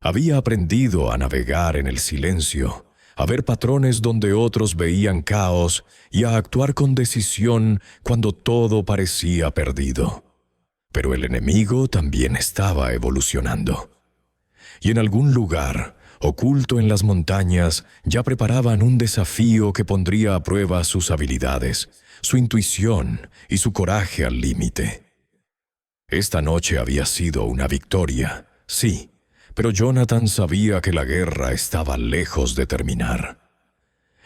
Había aprendido a navegar en el silencio, a ver patrones donde otros veían caos y a actuar con decisión cuando todo parecía perdido. Pero el enemigo también estaba evolucionando. Y en algún lugar, oculto en las montañas, ya preparaban un desafío que pondría a prueba sus habilidades, su intuición y su coraje al límite. Esta noche había sido una victoria, sí, pero Jonathan sabía que la guerra estaba lejos de terminar.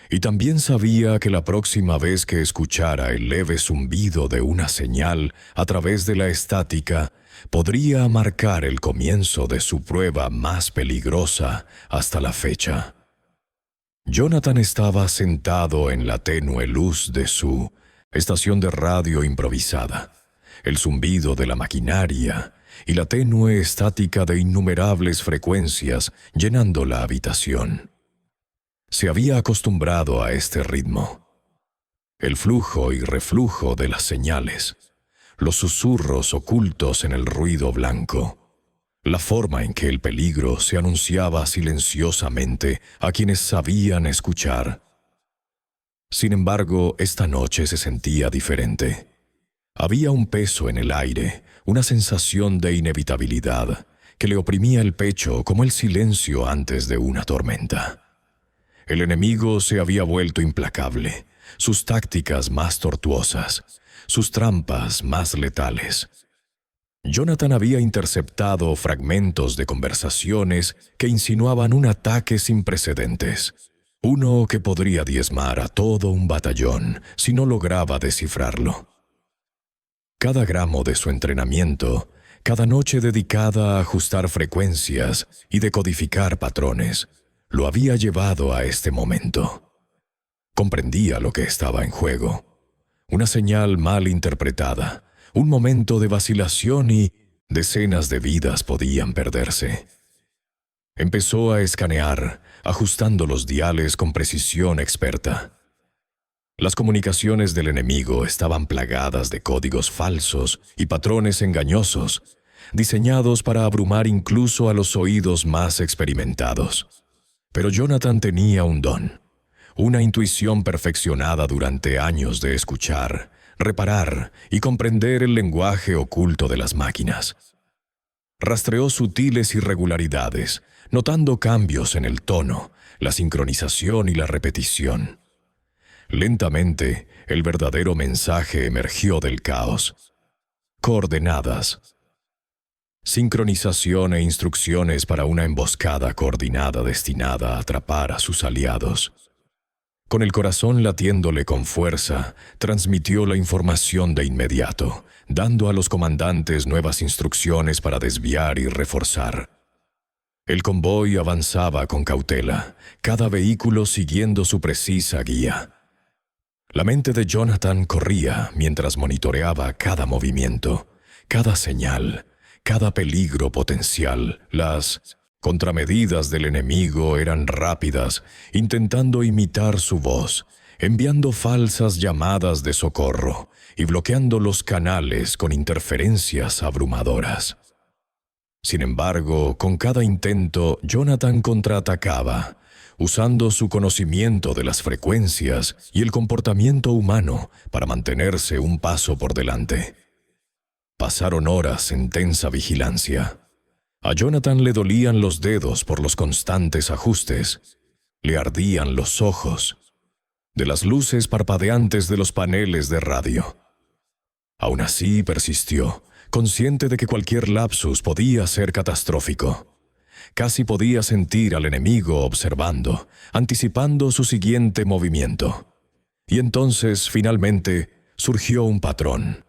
Y también sabía que la próxima vez que escuchara el leve zumbido de una señal a través de la estática, podría marcar el comienzo de su prueba más peligrosa hasta la fecha. Jonathan estaba sentado en la tenue luz de su estación de radio improvisada, el zumbido de la maquinaria y la tenue estática de innumerables frecuencias llenando la habitación. Se había acostumbrado a este ritmo. El flujo y reflujo de las señales, los susurros ocultos en el ruido blanco, la forma en que el peligro se anunciaba silenciosamente a quienes sabían escuchar. Sin embargo, esta noche se sentía diferente. Había un peso en el aire, una sensación de inevitabilidad que le oprimía el pecho como el silencio antes de una tormenta. El enemigo se había vuelto implacable, sus tácticas más tortuosas, sus trampas más letales. Jonathan había interceptado fragmentos de conversaciones que insinuaban un ataque sin precedentes, uno que podría diezmar a todo un batallón si no lograba descifrarlo. Cada gramo de su entrenamiento, cada noche dedicada a ajustar frecuencias y decodificar patrones, lo había llevado a este momento. Comprendía lo que estaba en juego. Una señal mal interpretada, un momento de vacilación y decenas de vidas podían perderse. Empezó a escanear, ajustando los diales con precisión experta. Las comunicaciones del enemigo estaban plagadas de códigos falsos y patrones engañosos, diseñados para abrumar incluso a los oídos más experimentados. Pero Jonathan tenía un don, una intuición perfeccionada durante años de escuchar, reparar y comprender el lenguaje oculto de las máquinas. Rastreó sutiles irregularidades, notando cambios en el tono, la sincronización y la repetición. Lentamente, el verdadero mensaje emergió del caos. Coordenadas. Sincronización e instrucciones para una emboscada coordinada destinada a atrapar a sus aliados. Con el corazón latiéndole con fuerza, transmitió la información de inmediato, dando a los comandantes nuevas instrucciones para desviar y reforzar. El convoy avanzaba con cautela, cada vehículo siguiendo su precisa guía. La mente de Jonathan corría mientras monitoreaba cada movimiento, cada señal, cada peligro potencial. Las contramedidas del enemigo eran rápidas, intentando imitar su voz, enviando falsas llamadas de socorro y bloqueando los canales con interferencias abrumadoras. Sin embargo, con cada intento, Jonathan contraatacaba, usando su conocimiento de las frecuencias y el comportamiento humano para mantenerse un paso por delante. Pasaron horas en tensa vigilancia. A Jonathan le dolían los dedos por los constantes ajustes, le ardían los ojos, de las luces parpadeantes de los paneles de radio. Aún así persistió, consciente de que cualquier lapsus podía ser catastrófico. Casi podía sentir al enemigo observando, anticipando su siguiente movimiento. Y entonces, finalmente, surgió un patrón,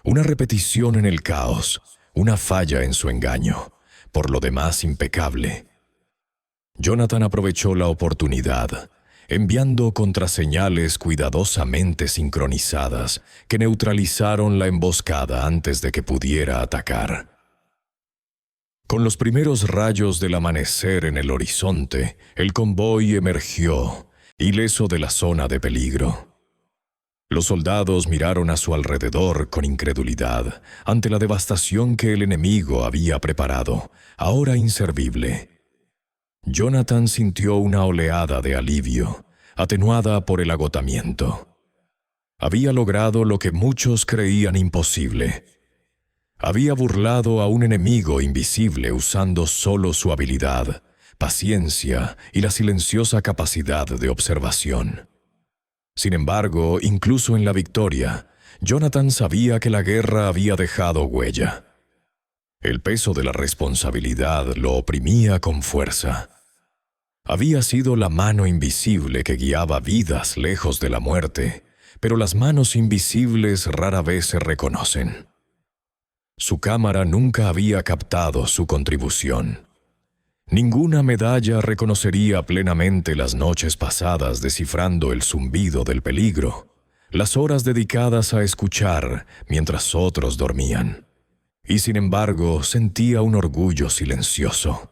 una repetición en el caos, una falla en su engaño, por lo demás impecable. Jonathan aprovechó la oportunidad, enviando contraseñales cuidadosamente sincronizadas que neutralizaron la emboscada antes de que pudiera atacar. Con los primeros rayos del amanecer en el horizonte, el convoy emergió, ileso de la zona de peligro. Los soldados miraron a su alrededor con incredulidad ante la devastación que el enemigo había preparado, ahora inservible. Jonathan sintió una oleada de alivio, atenuada por el agotamiento. Había logrado lo que muchos creían imposible. Había burlado a un enemigo invisible usando solo su habilidad, paciencia y la silenciosa capacidad de observación. Sin embargo, incluso en la victoria, Jonathan sabía que la guerra había dejado huella. El peso de la responsabilidad lo oprimía con fuerza. Había sido la mano invisible que guiaba vidas lejos de la muerte, pero las manos invisibles rara vez se reconocen. Su cámara nunca había captado su contribución. Ninguna medalla reconocería plenamente las noches pasadas descifrando el zumbido del peligro, las horas dedicadas a escuchar mientras otros dormían. Y sin embargo, sentía un orgullo silencioso.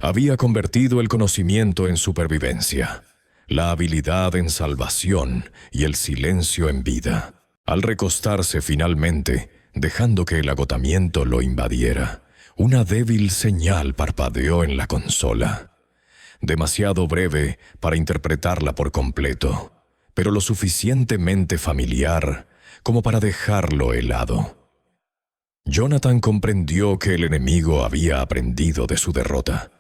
Había convertido el conocimiento en supervivencia, la habilidad en salvación y el silencio en vida. Al recostarse finalmente, dejando que el agotamiento lo invadiera, una débil señal parpadeó en la consola. Demasiado breve para interpretarla por completo, pero lo suficientemente familiar como para dejarlo helado. Jonathan comprendió que el enemigo había aprendido de su derrota.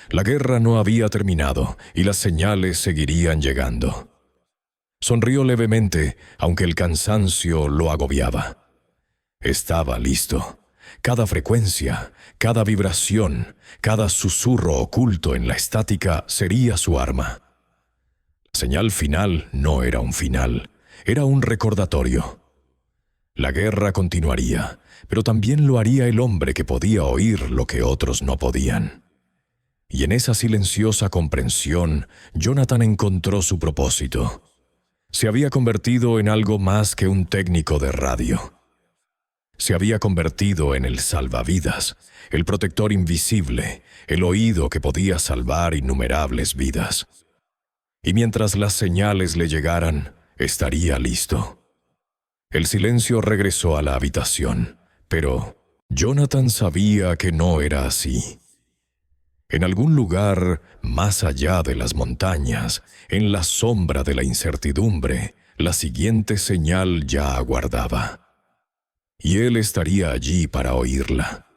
La guerra no había terminado y las señales seguirían llegando. Sonrió levemente, aunque el cansancio lo agobiaba. Estaba listo. Cada frecuencia, cada vibración, cada susurro oculto en la estática sería su arma. La señal final no era un final, era un recordatorio. La guerra continuaría, pero también lo haría el hombre que podía oír lo que otros no podían. Y en esa silenciosa comprensión, Jonathan encontró su propósito. Se había convertido en algo más que un técnico de radio. Se había convertido en el salvavidas, el protector invisible, el oído que podía salvar innumerables vidas. Y mientras las señales le llegaran, estaría listo. El silencio regresó a la habitación, pero Jonathan sabía que no era así. En algún lugar, más allá de las montañas, en la sombra de la incertidumbre, la siguiente señal ya aguardaba. Y él estaría allí para oírla.